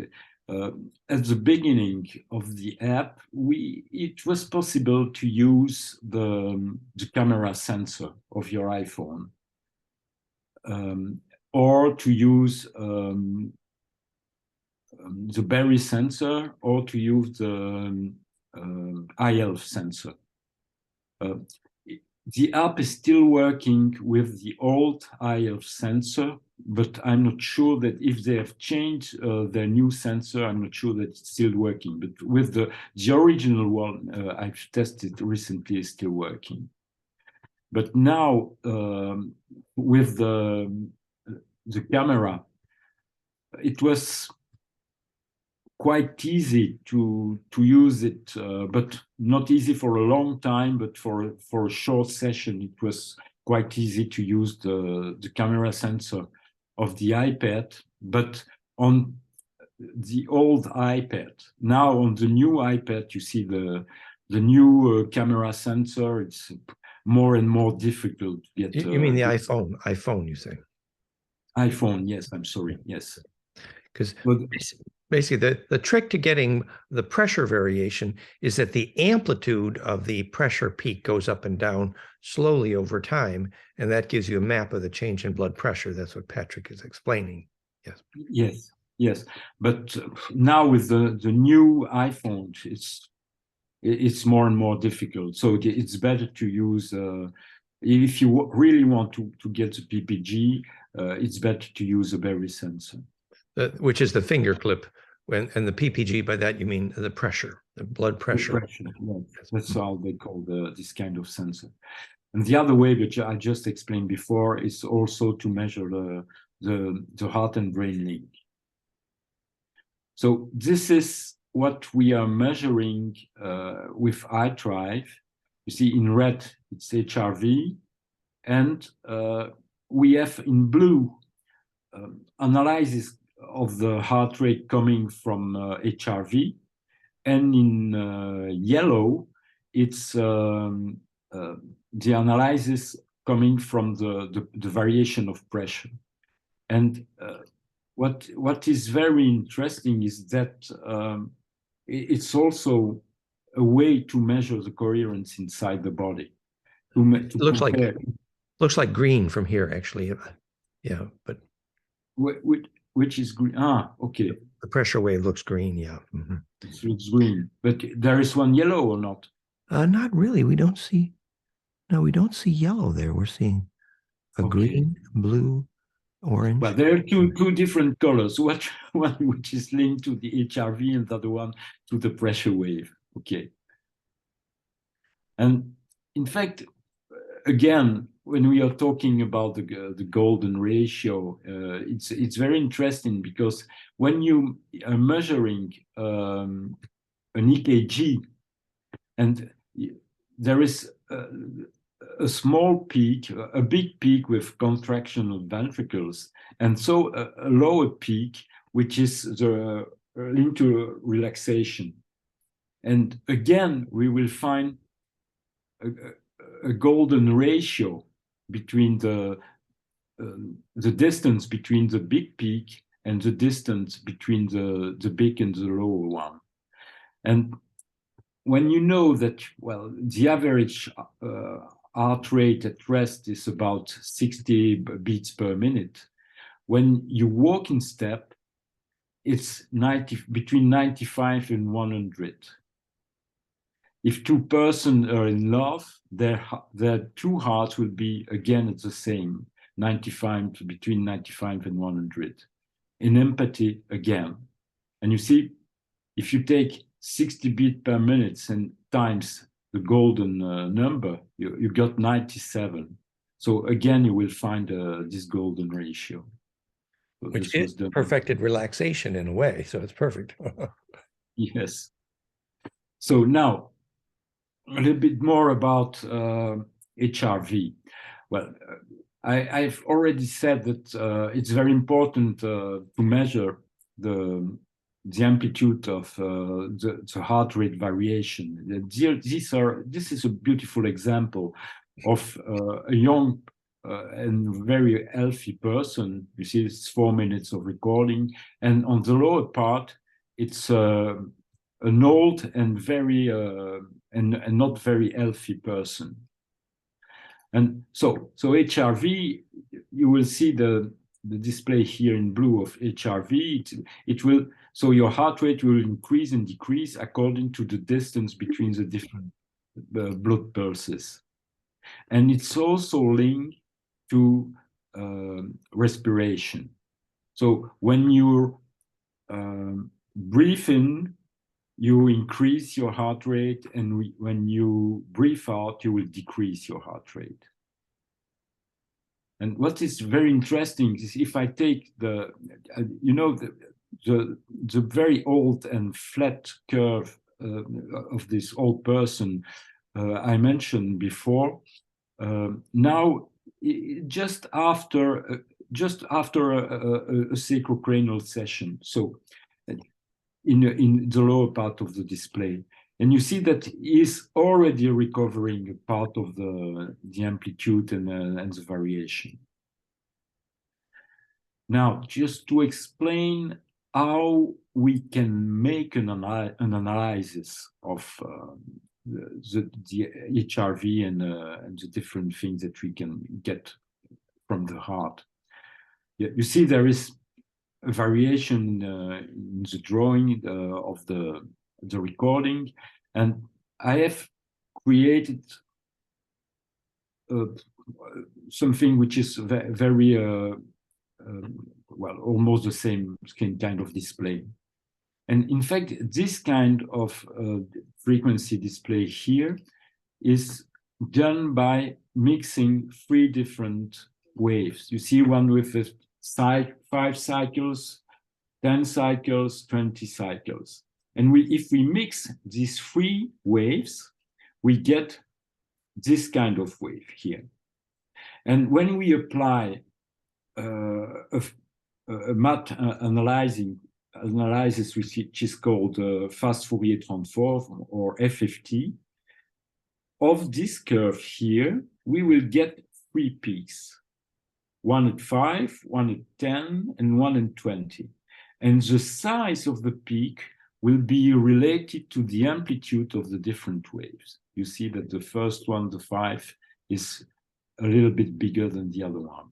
at the beginning of the app, it was possible to use the camera sensor of your iPhone, or to use the berry sensor, or to use the IL sensor. The app is still working with the old IL sensor, but I'm not sure that if they have changed their new sensor, I'm not sure that it's still working. But with the original one I've tested recently, is still working. But now with the camera, it was quite easy to use it, but not easy for a long time, but for a short session, it was quite easy to use the camera sensor of the iPad, but on the old iPad. Now on the new iPad, you see the new camera sensor. It's more and more difficult to get. You mean the iPhone? iPhone, you say? iPhone, yes. I'm sorry, yes. Because basically the trick to getting the pressure variation is that the amplitude of the pressure peak goes up and down slowly over time, and that gives you a map of the change in blood pressure. That's what Patrick is explaining. Yes. Yes. But now with the new iPhone, it's more and more difficult. So it's better to use, if you really want to get the PPG, it's better to use a berry sensor. Which is the finger clip, and the PPG, by that you mean the pressure, the blood pressure. The pressure, yes. That's how they call this kind of sensor. And the other way, which I just explained before, is also to measure the heart and brain link. So this is what we are measuring with iDrive. You see in red, it's HRV, and we have in blue analysis of the heart rate coming from HRV, and in yellow, it's the analysis coming from the variation of pressure. And what is very interesting is that it's also a way to measure the coherence inside the body. Looks like green from here, actually. Yeah, but which is green? Ah, okay. The pressure wave looks green. Yeah, mm-hmm. It looks green, but there is one yellow or not? Not really. We don't see. No, we don't see yellow there. We're seeing a green, blue, orange. Well, there are two different colors. One which is linked to the HRV, and the other one to the pressure wave. Okay. And in fact, again, when we are talking about the golden ratio, it's very interesting, because when you are measuring an EKG, and there is a small peak, a big peak with contraction of ventricles, and so a lower peak, which is linked to relaxation. And again, we will find a golden ratio between the distance between the big peak and the distance between the big and the lower one. And when you know that, well, the average heart rate at rest is about 60 beats per minute, when you walk in step, it's between 95 and 100. If two persons are in love, their two hearts will be again at the same, between 95 and 100. In empathy, again. And you see, if you take 60 beats per minute and times the golden number, you got 97. So again, you will find this golden ratio. So which is perfected relaxation in a way, so it's perfect. Yes. So now, a little bit more about HRV. Well, I've already said that it's very important to measure the amplitude of the heart rate variation. This is a beautiful example of a young and very healthy person. You see, it's 4 minutes of recording, and on the lower part, it's an old and very and not very healthy person. And so HRV, you will see the display here in blue of HRV. It will, so your heart rate will increase and decrease according to the distance between the different blood pulses. And it's also linked to respiration. So when you breathe in, you increase your heart rate, and when you breathe out, you will decrease your heart rate. And what is very interesting is if I take the, you know, the very old and flat curve of this old person I mentioned before, now just after a sacrocranial session, so in the lower part of the display, and you see that is already recovering a part of the amplitude and the variation. Now, just to explain how we can make an analysis of the HRV and the different things that we can get from the heart. Yeah, you see there is a variation in the drawing of the recording, and I have created something which is very well, almost the same kind of display. And in fact, this kind of frequency display here is done by mixing 3 different waves. You see one with 5 cycles, 10 cycles, 20 cycles. And if we mix these 3 waves, we get this kind of wave here. And when we apply a math analysis which is called fast Fourier transform, or FFT, of this curve here, we will get 3 peaks. 1 at 5, 1 at 10, and 1 at 20. And the size of the peak will be related to the amplitude of the different waves. You see that the first one, the 5, is a little bit bigger than the other one.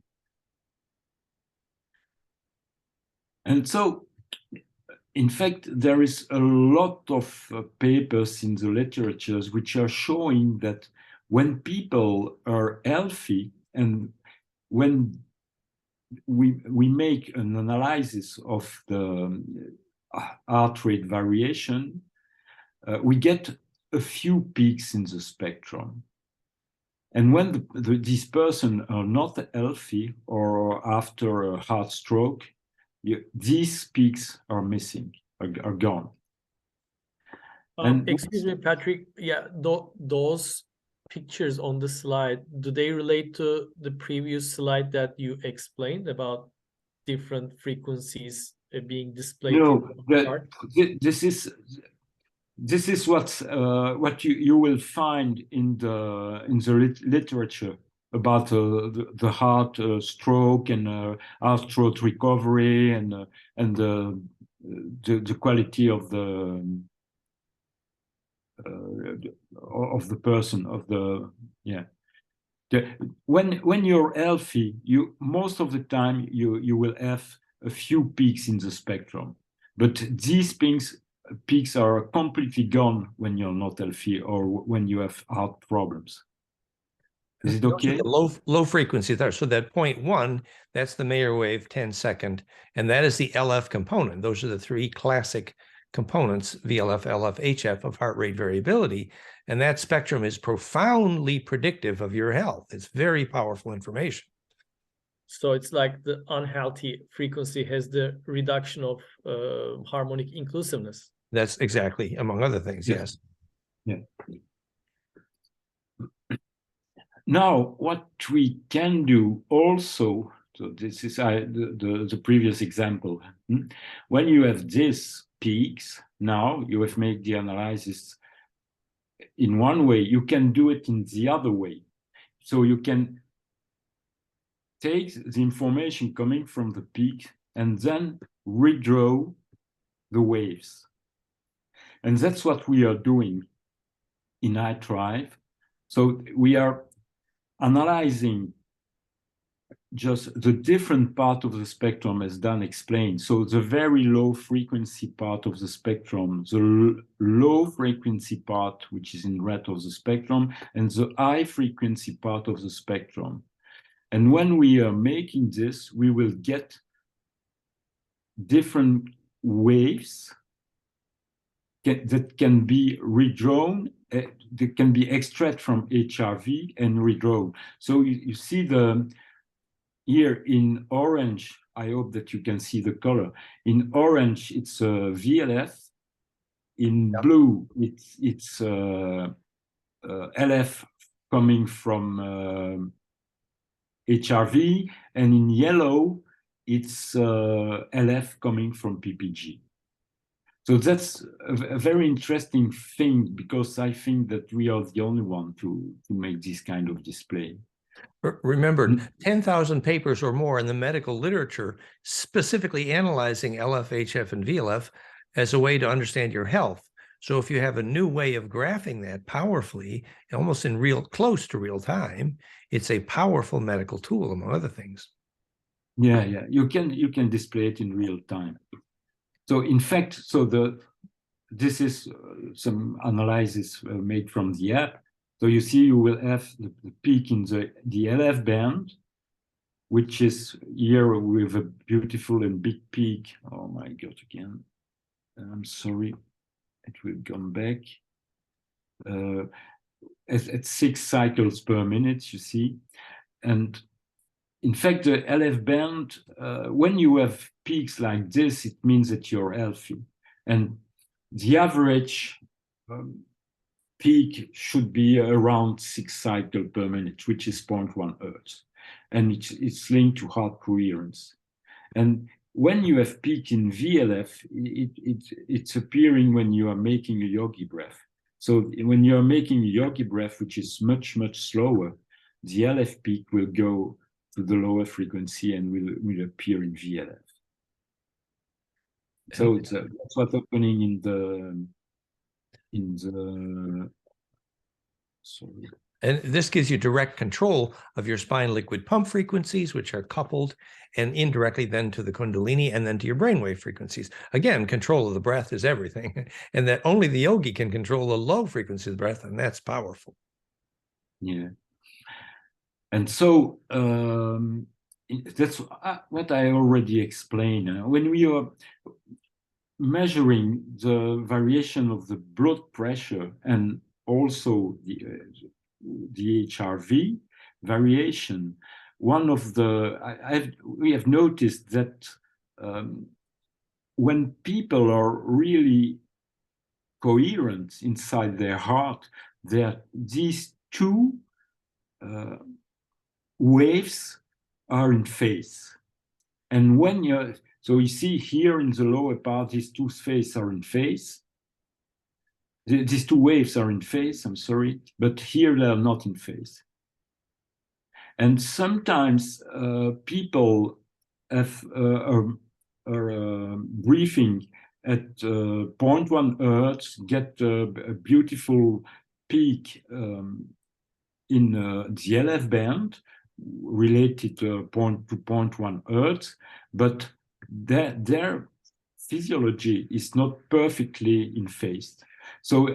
And so, in fact, there is a lot of papers in the literatures which are showing that when people are healthy and when we make an analysis of the heart rate variation, we get a few peaks in the spectrum. And when these persons are not healthy or after a heart stroke, these peaks are missing, are gone. Excuse me, Patrick. Yeah, those pictures on the slide, do they relate to the previous slide that you explained about different frequencies being displayed? No, this is what you will find in the literature about the heart stroke and heart stroke recovery and the quality of the person, of the, yeah. When you're healthy, most of the time you will have a few peaks in the spectrum, but these peaks are completely gone when you're not healthy or when you have heart problems. Is it okay? Low frequency there. So that 0.1, that's the Mayer wave 10-second, and that is the LF component. Those are the 3 classic components, VLF, LF, HF, of heart rate variability. And that spectrum is profoundly predictive of your health. It's very powerful information. So it's like the unhealthy frequency has the reduction of harmonic inclusiveness. That's exactly, among other things, yes. Yeah. Now, what we can do also, so this is the previous example. When you have these peaks, now you have made the analysis in one way, you can do it in the other way. so you can take the information coming from the peak and then redraw the waves. And that's what we are doing in HRV. So we are analyzing just the different part of the spectrum, as Dan explained. So the very low frequency part of the spectrum, the low frequency part, which is in red of the spectrum, and the high frequency part of the spectrum. And when we are making this, we will get different waves that can be redrawn, that can be extracted from HRV and redrawn. So you see here in orange, I hope that you can see the color. In orange, it's VLF. In blue, it's LF coming from HRV, and in yellow, it's LF coming from PPG. So that's a very interesting thing, because I think that we are the only one to make this kind of display. Remember, 10,000 papers or more in the medical literature specifically analyzing LF, HF, and VLF as a way to understand your health. So if you have a new way of graphing that powerfully, almost in close to real time, it's a powerful medical tool, among other things. Yeah, you can display it in real time. So in fact, this is some analysis made from the app. So you see, you will have the peak in the LF band, which is here with a beautiful and big peak. Oh my God, again. I'm sorry, it will come back. At 6 cycles per minute, you see. And in fact, the LF band, when you have peaks like this, it means that you're healthy. And the average peak should be around 6 cycles per minute, which is 0.1 Hertz. And it's linked to heart coherence. And when you have peak in VLF, it's appearing when you are making a yogi breath. So when you are making a yogi breath, which is much, much slower, the LF peak will go to the lower frequency and will appear in VLF. So that's what's happening in the sorry. And this gives you direct control of your spine liquid pump frequencies, which are coupled and indirectly then to the Kundalini and then to your brainwave frequencies. Again, control of the breath is everything. And that only the yogi can control the low frequency of the breath, and that's powerful. Yeah. And so that's what I already explained. When we are measuring the variation of the blood pressure and also the HRV variation, one of we have noticed that when people are really coherent inside their heart, these two waves are in phase. And when so you see here in the lower part, these two phases are in phase. These two waves are in phase, I'm sorry, but here they are not in phase. And sometimes people are breathing at 0.1 Hertz, get a beautiful peak in the LF band related to 0.1 Hertz, but their physiology is not perfectly in phase. So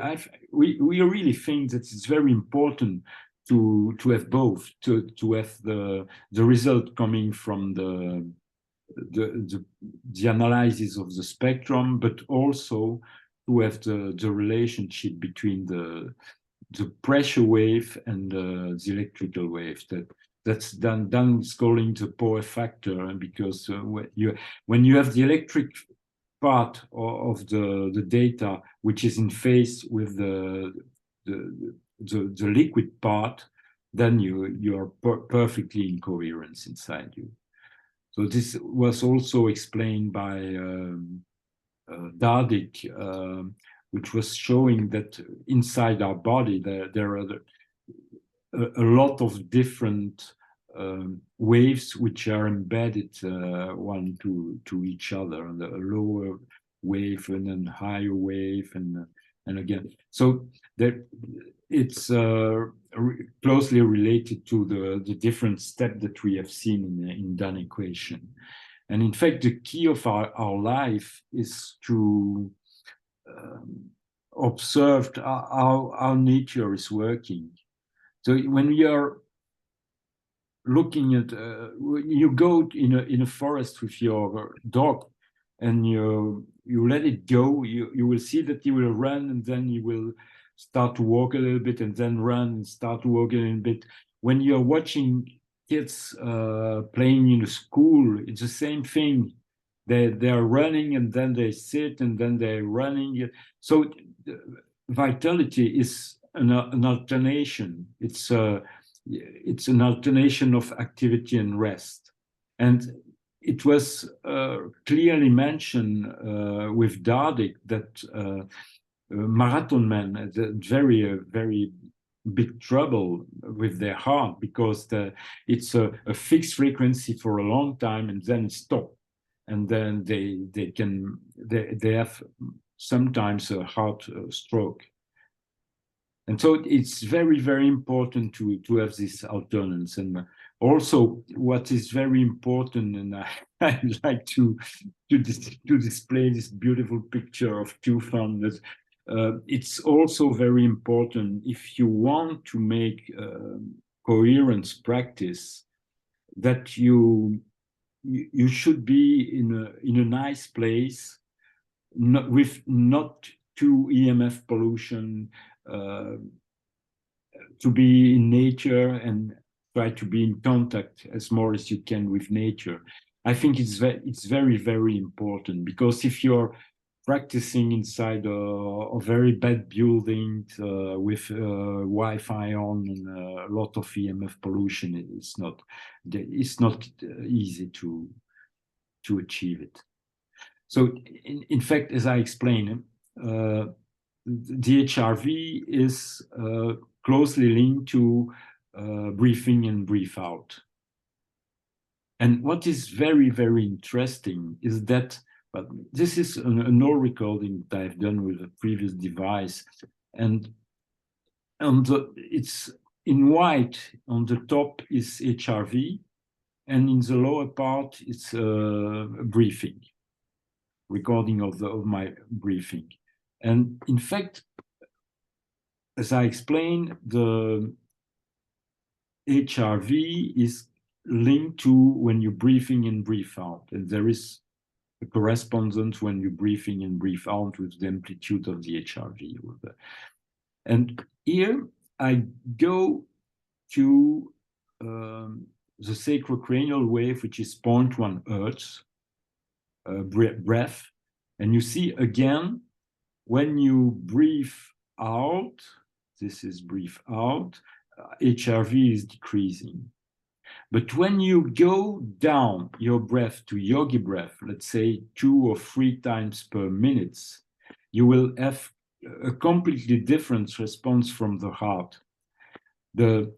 we really think that it's very important to have both, to have the result coming from the analysis of the spectrum, but also to have the relationship between the pressure wave and the electrical wave. That's done is calling the power factor, because when you have the electric part of the data which is in phase with the liquid part, then you are perfectly in coherence inside you. So this was also explained by Dardik, which was showing that inside our body there are a lot of different waves which are embedded one to each other, and a lower wave and then higher wave, and again. So that it's closely related to the different steps that we have seen in that equation. And in fact, the key of our life is to observe how nature is working. So when we are looking at, when you go in a forest with your dog and you let it go, you will see that he will run, and then he will start to walk a little bit, and then run and start to walk a little bit. When you're watching kids playing in the school, it's the same thing. They're running, and then they sit, and then they're running. So vitality is an alternation. It's an alternation of activity and rest. And it was clearly mentioned with Dardik that marathon men had very big trouble with their heart, because it's a fixed frequency for a long time and then stop, and then they have sometimes a heart stroke. And so it's very important to have this alternance. And also what is very important, and I like to display this beautiful picture of two founders. It's also very important, if you want to make coherence practice, that you should be in a nice place, with not too EMF pollution, to be in nature and try to be in contact as more as you can with nature. I think it's very important, because if you're practicing inside a very bad building with Wi-Fi on and a lot of EMF pollution, it's not easy to achieve it. So in fact, as I explained, the HRV is closely linked to breathe in and breathe out. And what is very interesting is that, but this is an old recording that I've done with a previous device, and it's in white. On the top is HRV, and in the lower part it's breathing, recording of my breathing. And in fact, as I explained, the HRV is linked to when you breathe in and breathe out, and there is a correspondence when you breathe in and breathe out with the amplitude of the HRV. And here I go to the sacrocranial wave, which is 0.1 Hertz breath, and you see again, when you breathe out, this is breathe out, HRV is decreasing. But when you go down your breath to yogi breath, let's say 2 or 3 times per minute, you will have a completely different response from the heart. The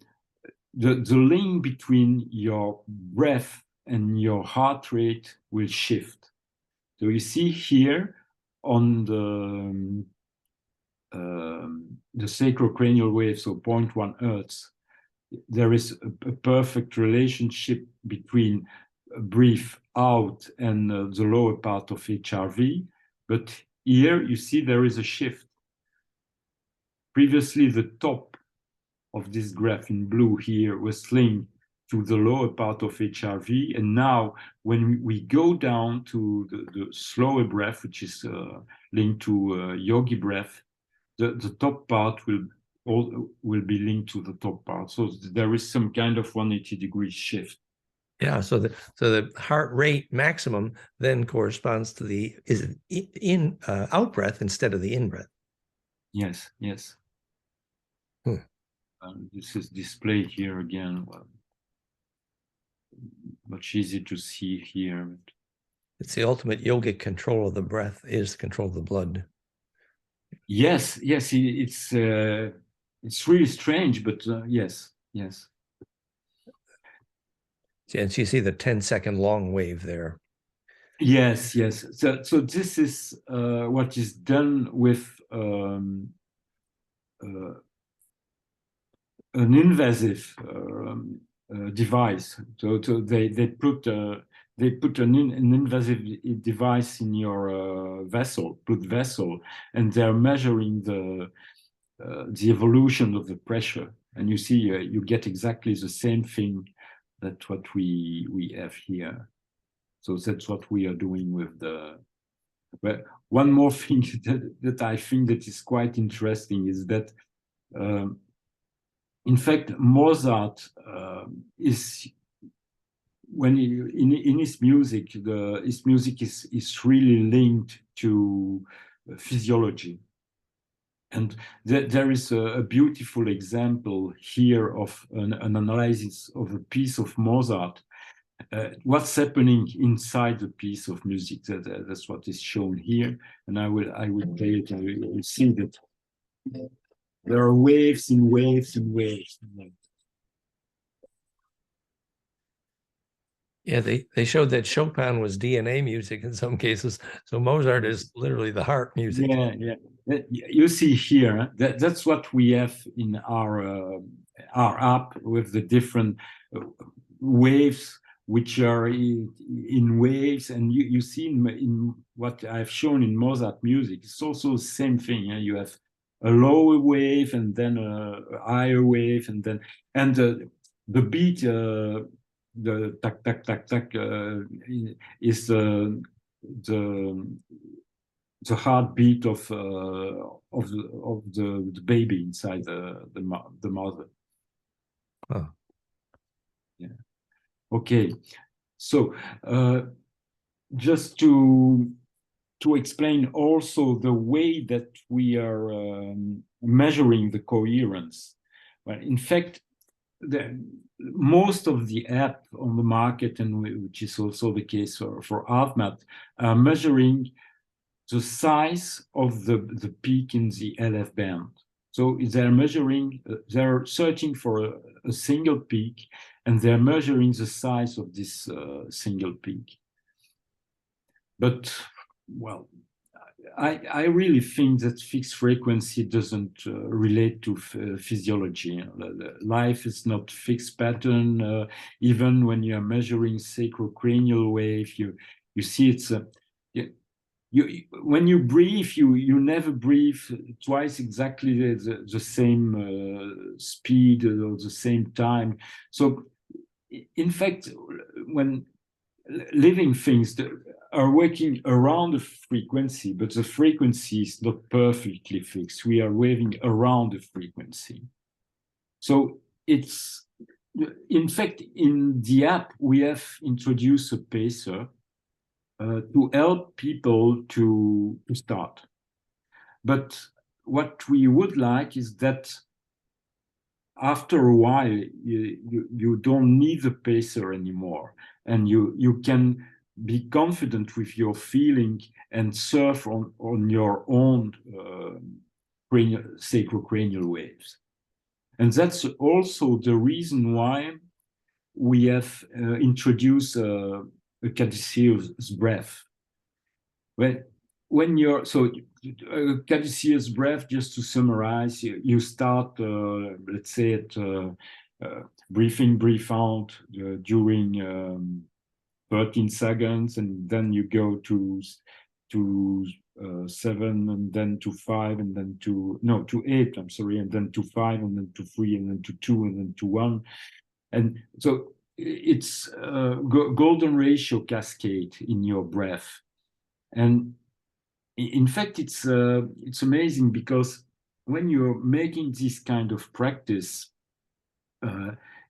link between your breath and your heart rate will shift. So you see here on the sacrocranial wave, so 0.1 Hertz, there is a perfect relationship between breathe out and the lower part of HRV. But here you see there is a shift. Previously, the top of this graph in blue here was linked to the lower part of HRV. And now when we go down to the slower breath, which is linked to yogi breath, the top part will be linked to the top part. So there is some kind of 180-degree shift. Yeah, so the heart rate maximum then corresponds to the out breath instead of the in breath. Yes. This is displayed here again. Well, much easier to see here. It's the ultimate yogic control of the breath is control of the blood. Yes, it's really strange, but yes. Yes. And so you see the 10-second long wave there. Yes, yes. So this is what is done with an invasive device. So they put an invasive device in your blood vessel, and they're measuring the evolution of the pressure. And you see, you get exactly the same thing that what we have here. So that's what we are doing with the. But one more thing that I think that is quite interesting is that, in fact, Mozart is, when in his music, his music is really linked to physiology. And there is a beautiful example here of an analysis of a piece of Mozart. What's happening inside the piece of music? That's what is shown here, and I will play it, and you will see that there are waves and waves and waves. Yeah, they showed that Chopin was DNA music in some cases, so Mozart is literally the heart music. Yeah, yeah. You see here, that's what we have in our app with the different waves, which are in waves, and you see in what I've shown in Mozart music, it's also the same thing. You have a lower wave and then a higher wave, and then the beat, the tak tak tak tak, is the heartbeat of the baby inside the mother. Huh. Yeah. Okay. So just to explain also the way that we are measuring the coherence. Well, in fact, most of the app on the market, and which is also the case for HeartMath, are measuring the size of the peak in the LF band. So they're measuring, they're searching for a single peak, and they're measuring the size of this single peak. But, well, I really think that fixed frequency doesn't relate to physiology. Life is not fixed pattern. Even when you are measuring sacrocranial wave, you see it's when you breathe, you never breathe twice exactly the same speed or the same time. So, in fact, when living things are working around the frequency, but the frequency is not perfectly fixed. We are waving around the frequency. So it's, in fact, in the app, we have introduced a pacer to help people to start. But what we would like is that after a while, you don't need the pacer anymore, and you can be confident with your feeling and surf on your own sacrocranial waves. And that's also the reason why we have introduced a Caduceus breath. When you're, so Caduceus breath, just to summarize, you start, let's say, at breathe in, breathe out during 13 seconds, and then you go to 7, and then to 5, and then to 8, I'm sorry, and then to 5, and then to 3, and then to 2, and then to 1. And so it's a golden ratio cascade in your breath. And in fact, it's amazing, because when you're making this kind of practice,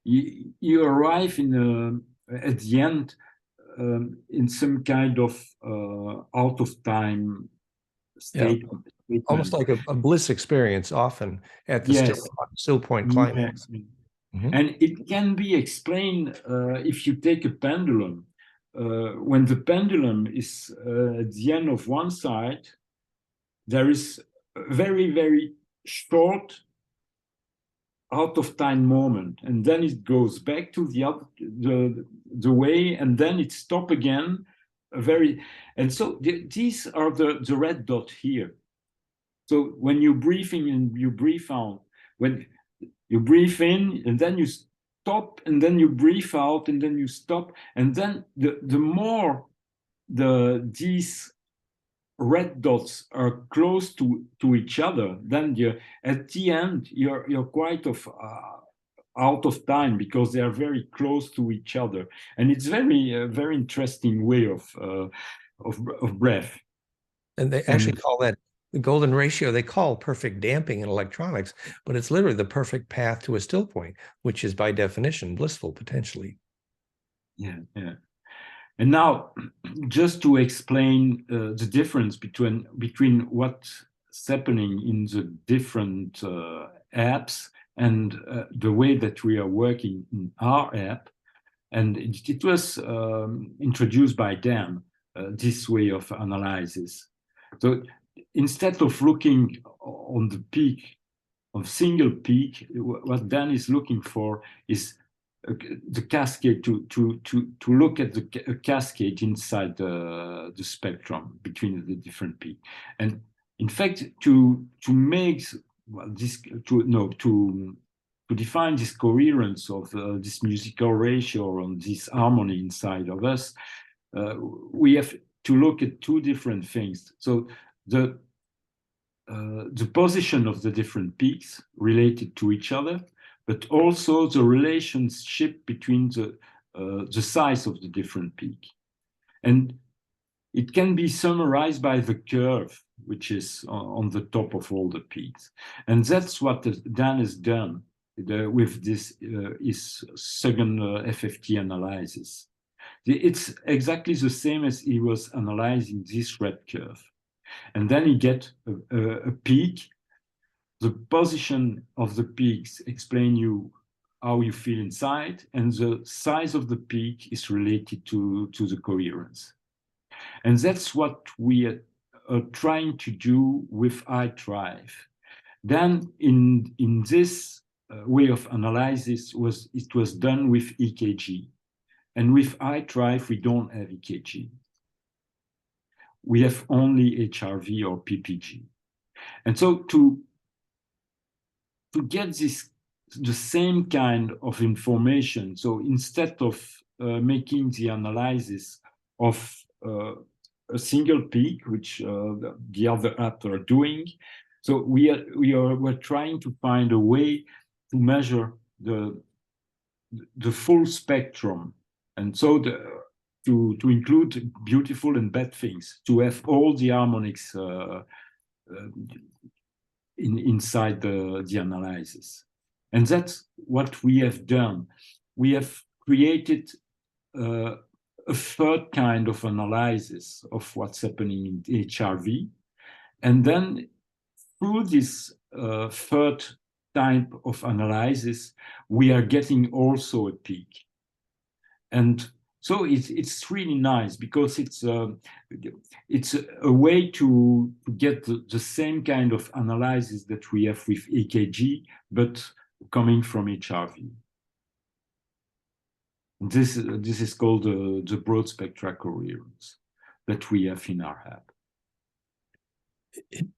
you arrive at the end in some kind of out of time state. Yeah. Almost like a bliss experience, often at the still point climax. Yes. And it can be explained if you take a pendulum. When the pendulum is at the end of one side, there is a very, very short out of time moment, and then it goes back to the other the way, and then it stop again. And so these are the red dot here. So when you breathe in and you breathe out, when you breathe in and then you stop, and then you breathe out and then you stop, and then the more these red dots are close to each other, then at the end you're quite out of time, because they are very close to each other, and it's very interesting way of breath. And they actually call that the golden ratio. They call perfect damping in electronics, but it's literally the perfect path to a still point, which is by definition blissful potentially. Yeah. And now, just to explain the difference between what's happening in the different apps and the way that we are working in our app, and it was introduced by Dan, this way of analysis. So instead of looking on the peak, of single peak, what Dan is looking for is the cascade, to look at the cascade inside the spectrum between the different peaks. And in fact, to make this, to define this coherence of this musical ratio on this harmony inside of us, we have to look at two different things. So the position of the different peaks related to each other, but also the relationship between the size of the different peak. And it can be summarized by the curve, which is on the top of all the peaks. And that's what Dan has done with this his second FFT analysis. It's exactly the same as he was analyzing this red curve. And then he gets a peak. The position of the peaks explain you how you feel inside, and the size of the peak is related to the coherence. And that's what we are trying to do with HRV. Then in this way of analysis, it was done with EKG. And with HRV, we don't have EKG. We have only HRV or PPG. And so to get the same kind of information, so instead of making the analysis of a single peak, which the other apps are doing, so we're trying to find a way to measure the full spectrum, and so to include beautiful and bad things, to have all the harmonics inside the analysis. And that's what we have done. We have created a third kind of analysis of what's happening in HRV. And then through this third type of analysis, we are getting also a peak. And so it's really nice, because it's a way to get the same kind of analysis that we have with EKG, but coming from HRV. This is called the broad spectral coherence that we have in our app.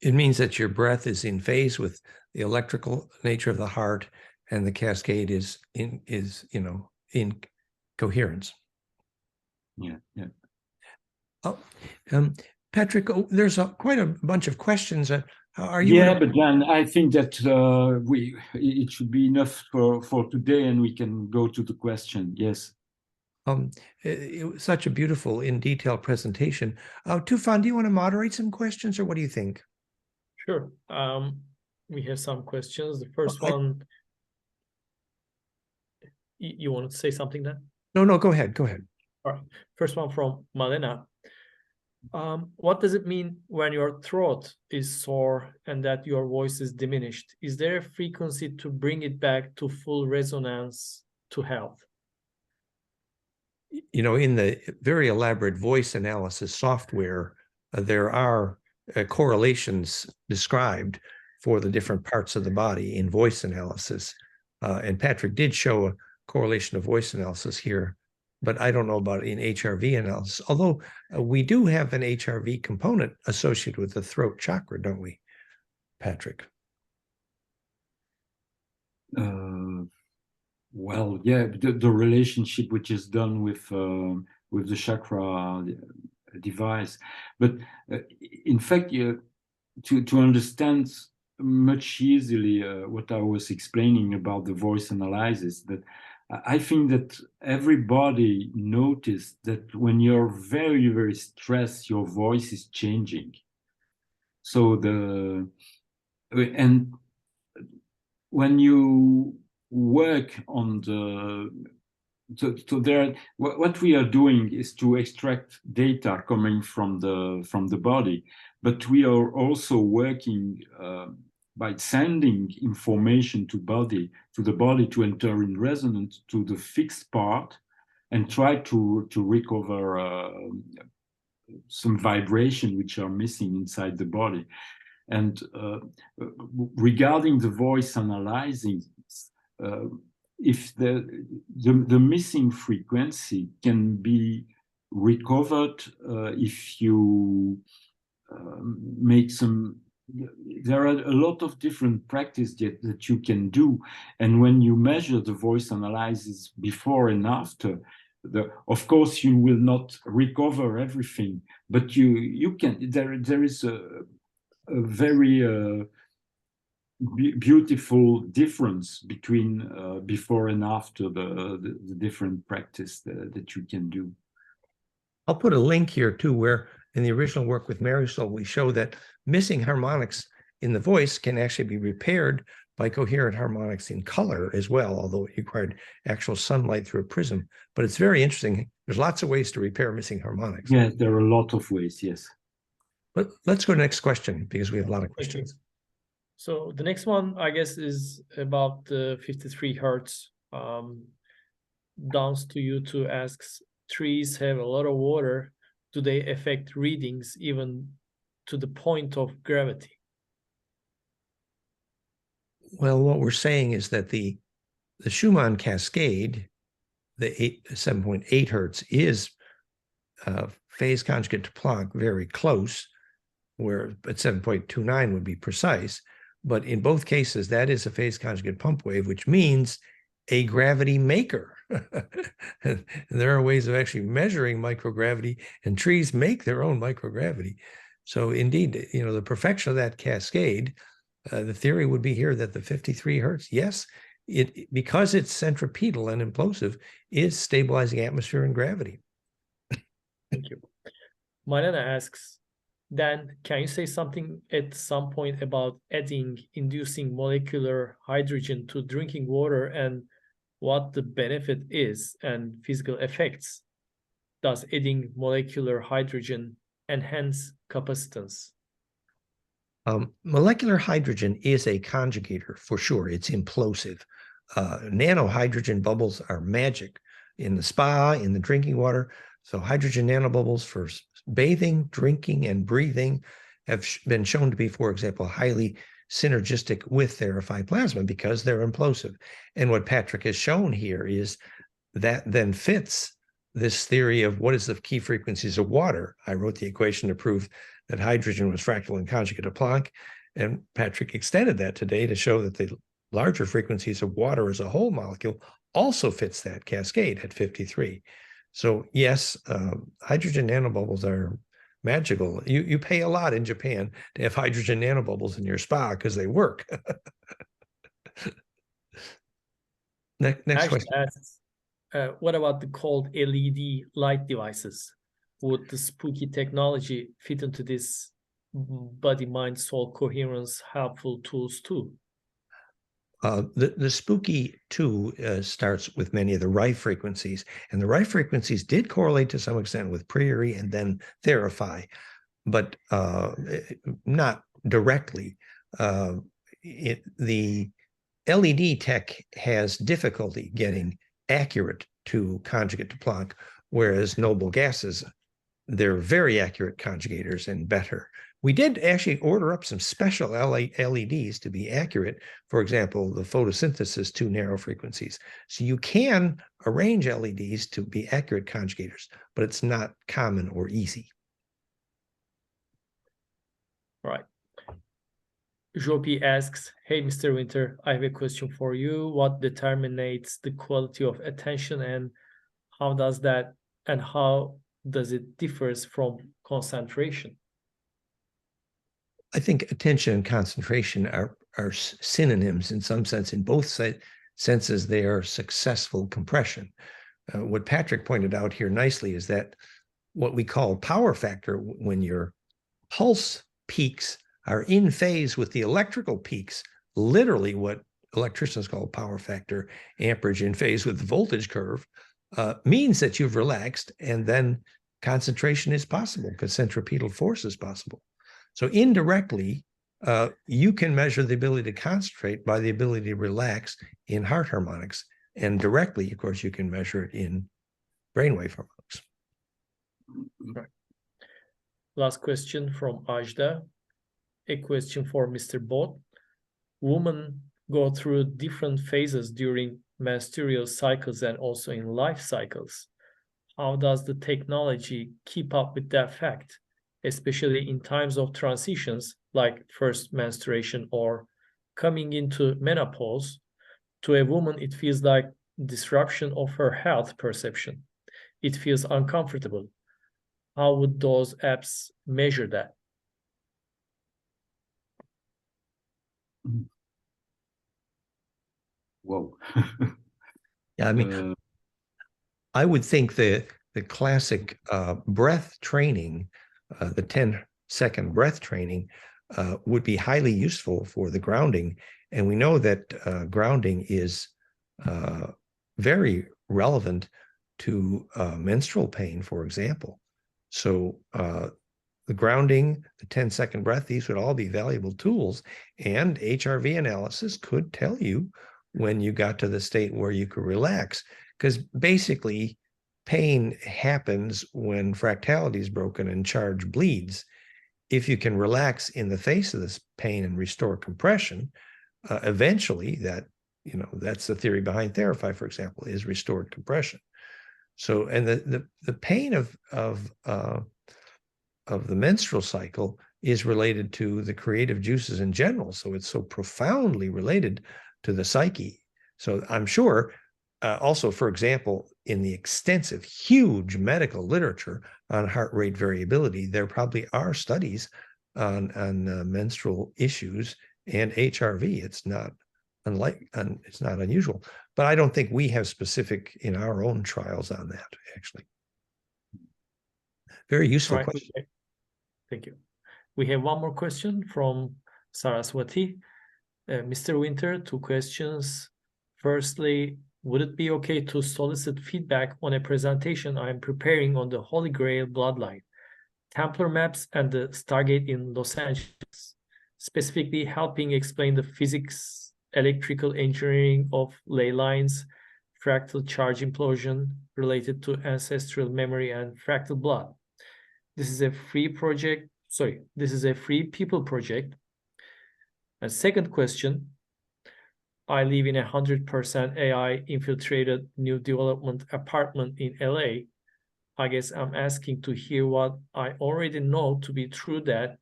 It means that your breath is in phase with the electrical nature of the heart, and the cascade is in coherence. Yeah. Oh, Patrick, there's quite a bunch of questions. Are you? Yeah, but then I think that it should be enough for today, and we can go to the question. Yes. It was such a beautiful, in detail presentation. Tufan, do you want to moderate some questions, or what do you think? Sure. We have some questions. The first one. You want to say something then? No, go ahead. Go ahead. All right. First one from Malena. What does it mean when your throat is sore and that your voice is diminished? Is there a frequency to bring it back to full resonance to health? In the very elaborate voice analysis software, there are correlations described for the different parts of the body in voice analysis. And Patrick did show a correlation of voice analysis here, but I don't know about in HRV analysis, although we do have an HRV component associated with the throat chakra, don't we, Patrick? Well, yeah, the relationship which is done with the chakra device, but in fact, to understand much easily what I was explaining about the voice analysis, that I think that everybody noticed that when you're very, very stressed, your voice is changing. So and when you work on what we are doing is to extract data coming from the body, but we are also working by sending information to the body to enter in resonance to the fixed part and try to recover some vibration which are missing inside the body. And regarding the voice analyzing, if the missing frequency can be recovered if you make some, there are a lot of different practices that you can do. And when you measure the voice analysis before and after, of course you will not recover everything, but you can, there is a very beautiful difference between before and after the different practice that you can do. I'll put a link here too, where in the original work with Marisol, we show that missing harmonics in the voice can actually be repaired by coherent harmonics in color as well, although it required actual sunlight through a prism. But it's very interesting. There's lots of ways to repair missing harmonics. Yeah, there are a lot of ways, yes. But let's go to the next question, because we have a lot of questions. So the next one, I guess, is about the 53 hertz. Downs to you to asks, trees have a lot of water. Do they affect readings even to the point of gravity? Well, what we're saying is that the Schumann cascade, the 7.8 hertz, is phase conjugate to Planck very close, where at 7.29 would be precise. But in both cases, that is a phase conjugate pump wave, which means a gravity maker. And there are ways of actually measuring microgravity, and trees make their own microgravity. So indeed, you know, the perfection of that cascade, the theory would be here that the 53 hertz, yes, because it's centripetal and implosive, is stabilizing atmosphere and gravity. Thank you. Marina asks, Dan, can you say something at some point about inducing molecular hydrogen to drinking water and what the benefit is and physical effects? Does adding molecular hydrogen enhance capacitance? Molecular hydrogen is a conjugator for sure. It's implosive. Nanohydrogen bubbles are magic in the spa, in the drinking water. So hydrogen nanobubbles for bathing, drinking, and breathing have been shown to be, for example, highly synergistic with theraphide plasma because they're implosive. And what Patrick has shown here is that then fits this theory of what is the key frequencies of water. I wrote the equation to prove that hydrogen was fractal and conjugate to Planck, and Patrick extended that today to show that the larger frequencies of water as a whole molecule also fits that cascade at 53. So yes, hydrogen nanobubbles are magical. You pay a lot in Japan to have hydrogen nanobubbles in your spa because they work. Next question. Asks, what about the cold LED light devices? Would the spooky technology fit into this body, mind, soul coherence helpful tools too? The spooky too starts with many of the Rife frequencies, and the Rife frequencies did correlate to some extent with Prairie and then Therify, but not directly. The LED tech has difficulty getting accurate to conjugate to Planck, whereas noble gases, they're very accurate conjugators and better. We did actually order up some special LEDs to be accurate. For example, the photosynthesis to narrow frequencies. So you can arrange LEDs to be accurate conjugators, but it's not common or easy. Right. Jopi asks, hey, Mr. Winter, I have a question for you. What determines the quality of attention, and how does it differs from concentration? I think attention and concentration are synonyms in some sense. In both senses, they are successful compression. What Patrick pointed out here nicely is that what we call power factor, when your pulse peaks are in phase with the electrical peaks, literally what electricians call power factor, amperage in phase with the voltage curve, means that you've relaxed, and then concentration is possible because centripetal force is possible. So indirectly, you can measure the ability to concentrate by the ability to relax in heart harmonics. And directly, of course, you can measure it in brainwave harmonics. Right. Last question from Ajda. A question for Mr. Botte. Women go through different phases during menstrual cycles and also in life cycles. How does the technology keep up with that fact, especially in times of transitions like first menstruation or coming into menopause? To a woman, it feels like disruption of her health perception. It feels uncomfortable. How would those apps measure that? Whoa. Yeah, I mean, I would think the classic breath training, the 10-second breath training, would be highly useful for the grounding. And we know that grounding is very relevant to menstrual pain, for example. So the grounding, the 10-second breath, these would all be valuable tools. And HRV analysis could tell you when you got to the state where you could relax. Because basically, pain happens when fractality is broken and charge bleeds. If you can relax in the face of this pain and restore compression, eventually that's the theory behind Therify, for example, is restored compression. So, and the pain of the menstrual cycle is related to the creative juices in general. So it's so profoundly related to the psyche. So I'm sure also, for example, in the extensive, huge medical literature on heart rate variability, there probably are studies on menstrual issues and HRV. It's not unusual, but I don't think we have specific in our own trials on that, actually. Very useful question. Thank you. We have one more question from Saraswati. Mr. Winter, 2 questions. Firstly, would it be okay to solicit feedback on a presentation I am preparing on the Holy Grail bloodline, Templar maps, and the Stargate in Los Angeles, specifically helping explain the physics, electrical engineering of ley lines, fractal charge implosion related to ancestral memory and fractal blood? This is a free project. Sorry, this is a free people project. And second question, I live in 100% AI infiltrated new development apartment in LA. I guess I'm asking to hear what I already know to be true, that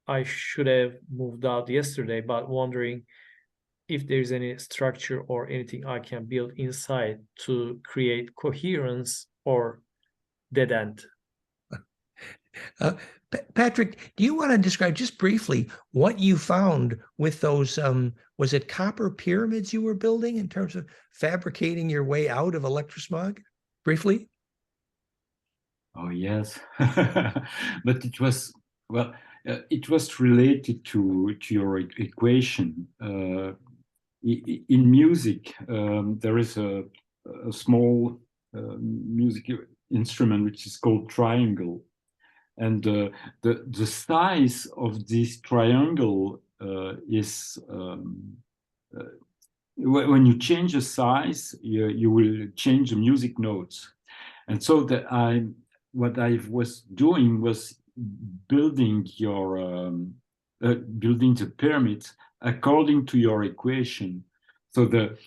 I should have moved out yesterday, but wondering if there's any structure or anything I can build inside to create coherence or dead end. Patrick, do you want to describe just briefly what you found with those, was it copper pyramids you were building in terms of fabricating your way out of electrosmog? Briefly? Oh, yes. But it was, well, it was related to your equation. In music, there is a small music instrument which is called triangle. And the size of this triangle is, when you change the size, you will change the music notes. And so what I was doing was building your building the pyramid according to your equation. So the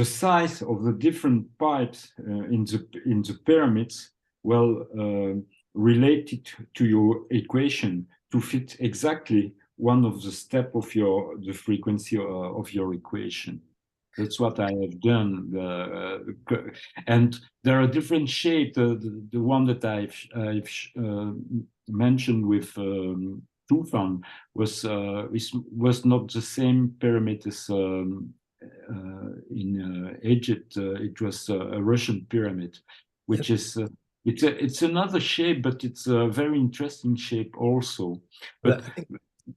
size of the different pipes in the pyramids, well, related to your equation to fit exactly one of the step of the frequency of your equation. That's what I have done. And there are different shapes. The one that I've mentioned with Tufan was not the same pyramid as in Egypt. It was a Russian pyramid, which is it's another shape, but it's a very interesting shape also. But I think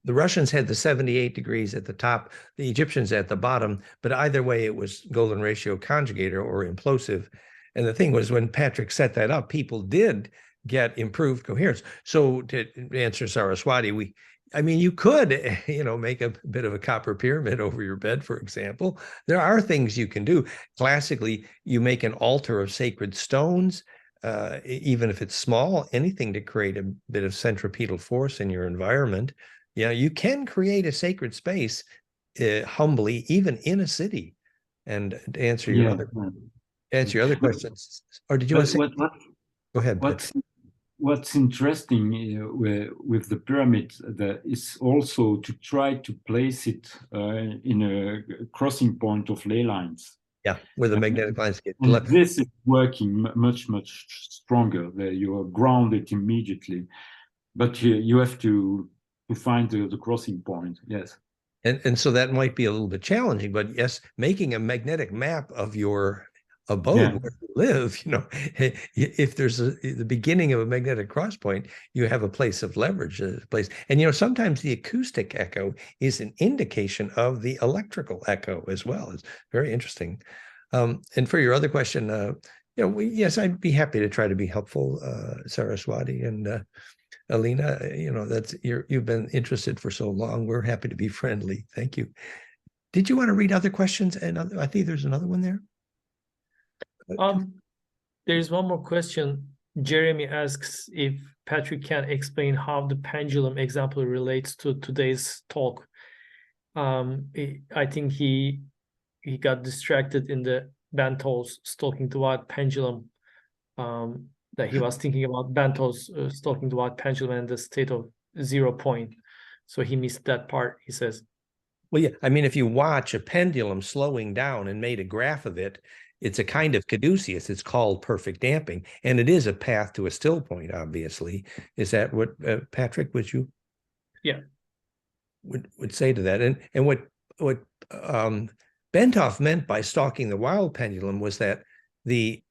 the Russians had the 78 degrees at the top, the Egyptians at the bottom, but either way, it was golden ratio conjugator or implosive. And the thing was, when Patrick set that up, people did get improved coherence. So to answer Saraswati, I mean, you could, make a bit of a copper pyramid over your bed, for example. There are things you can do. Classically, you make an altar of sacred stones. Even if it's small, anything to create a bit of centripetal force in your environment. You can create a sacred space humbly, even in a city. And to answer your other questions, or did you want to say? Go ahead. What's interesting with the pyramid is also to try to place it in a crossing point of ley lines. Yeah, where the magnetic lines get and this is working much stronger. There you are grounded immediately, but you have to find the crossing point. Yes, and so that might be a little bit challenging, but yes, making a magnetic map of your abode where you live, if there's the beginning of a magnetic cross point, you have a place of leverage, a place. And sometimes the acoustic echo is an indication of the electrical echo as well. It's very interesting. And for your other question, yes, I'd be happy to try to be helpful, Saraswati and Alina. You've been interested for so long. We're happy to be friendly. Thank you. Did you want to read other questions? And I think there's another one there. There's one more question. Jeremy asks if Patrick can explain how the pendulum example relates to today's talk. I think he got distracted in the bentos stalking the white pendulum. That he was thinking about bentos stalking the white pendulum and the state of 0 point. So he missed that part, he says. Well, yeah, I mean, if you watch a pendulum slowing down and made a graph of it, it's a kind of caduceus. It's called perfect damping, and it is a path to a still point, obviously. Is that what, Patrick, would you would say to that? And what Bentoff meant by stalking the wild pendulum was that the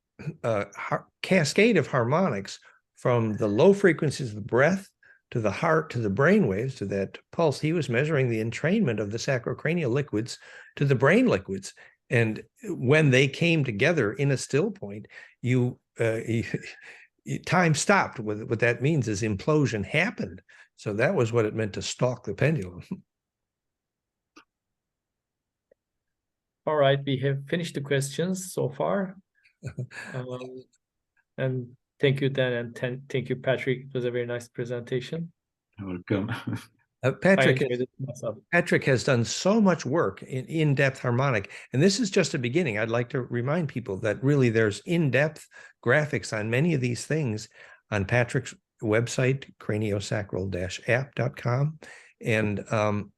cascade of harmonics from the low frequencies of the breath to the heart to the brain waves to that pulse, he was measuring the entrainment of the sacrocranial liquids to the brain liquids. And when they came together in a still point, time stopped. What that means is implosion happened. So that was what it meant to stalk the pendulum. All right, we have finished the questions so far. And thank you, Dan, and thank you, Patrick. It was a very nice presentation. Welcome. Patrick has done so much work in in-depth harmonic, and this is just a beginning. I'd like to remind people that really there's in-depth graphics on many of these things on Patrick's website, craniosacral-app.com, and then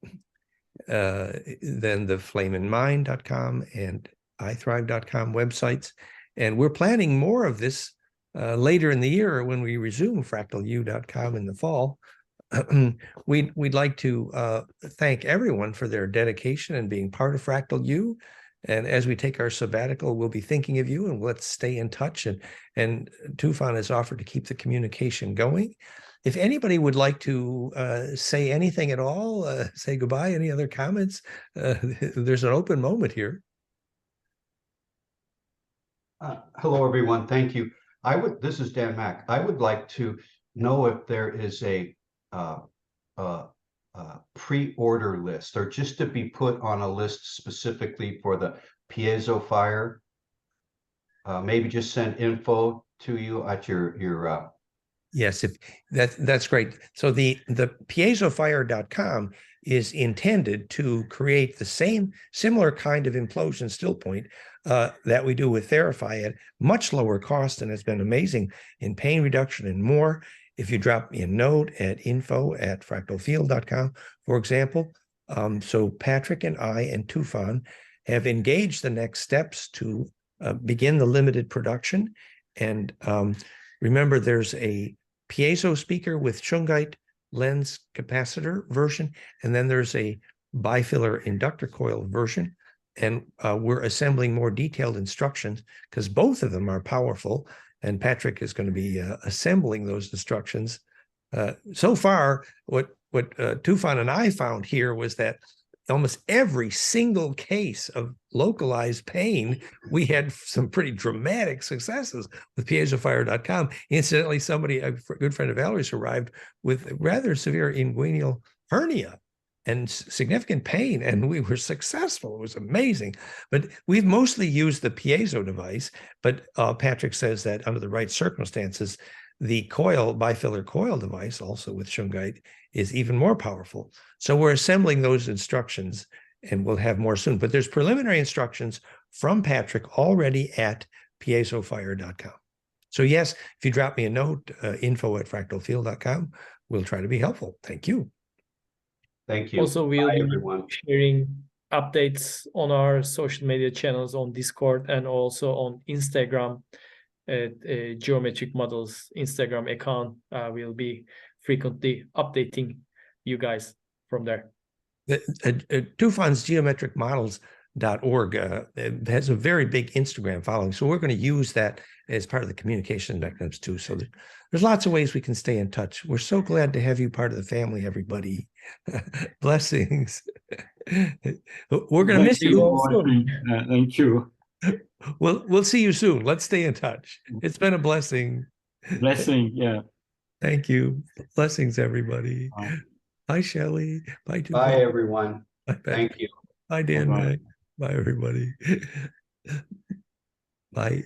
the flameinmind.com and iThrive.com websites. And we're planning more of this later in the year when we resume fractalu.com in the fall. We'd like to thank everyone for their dedication and being part of Fractal U. And as we take our sabbatical, we'll be thinking of you, and let's stay in touch. And Tufan has offered to keep the communication going. If anybody would like to say anything at all, say goodbye, any other comments, there's an open moment here. Hello, everyone. Thank you. This is Dan Mack. I would like to know if there is a pre-order list, or just to be put on a list specifically for the piezo fire. Maybe just send info to you at your Yes, if that's great. So the piezofire.com is intended to create the similar kind of implosion still point that we do with Therify at much lower cost, and has been amazing in pain reduction and more. If you drop me a note at info@fractalfield.com, for example. So Patrick and I and Tufan have engaged the next steps to begin the limited production. And remember, there's a piezo speaker with shungite lens capacitor version, and then there's a bifiller inductor coil version. And we're assembling more detailed instructions because both of them are powerful. And Patrick is going to be assembling those instructions. So far, what Tufan and I found here was that almost every single case of localized pain, we had some pretty dramatic successes with piezofire.com. Incidentally, a good friend of Valerie's, arrived with rather severe inguinal hernia and significant pain, and we were successful. It was amazing. But we've mostly used the piezo device, but Patrick says that under the right circumstances, the bifiller coil device, also with shungite, is even more powerful. So we're assembling those instructions, and we'll have more soon. But there's preliminary instructions from Patrick already at piezofire.com. So yes, if you drop me a note, info@fractalfield.com, we'll try to be helpful. Thank you. Thank you. Also, we'll be everyone. sharing updates on our social media channels on Discord and also on Instagram at Geometric Models Instagram account. We'll be frequently updating you guys from there. Tufan's geometricmodels.org has a very big Instagram following. So we're going to use that as part of the communication mechanisms too. So there's lots of ways we can stay in touch. We're so glad to have you part of the family, everybody. Blessings. We're going to miss you. Thank you. We'll see you soon. Let's stay in touch. It's been a blessing. Blessing, yeah. Thank you. Blessings, everybody. Bye. Bye, Shelley. Bye, Tufan. Bye, everyone. Bye, Thank you. Bye, Dan. Bye-bye. Bye, everybody. Bye.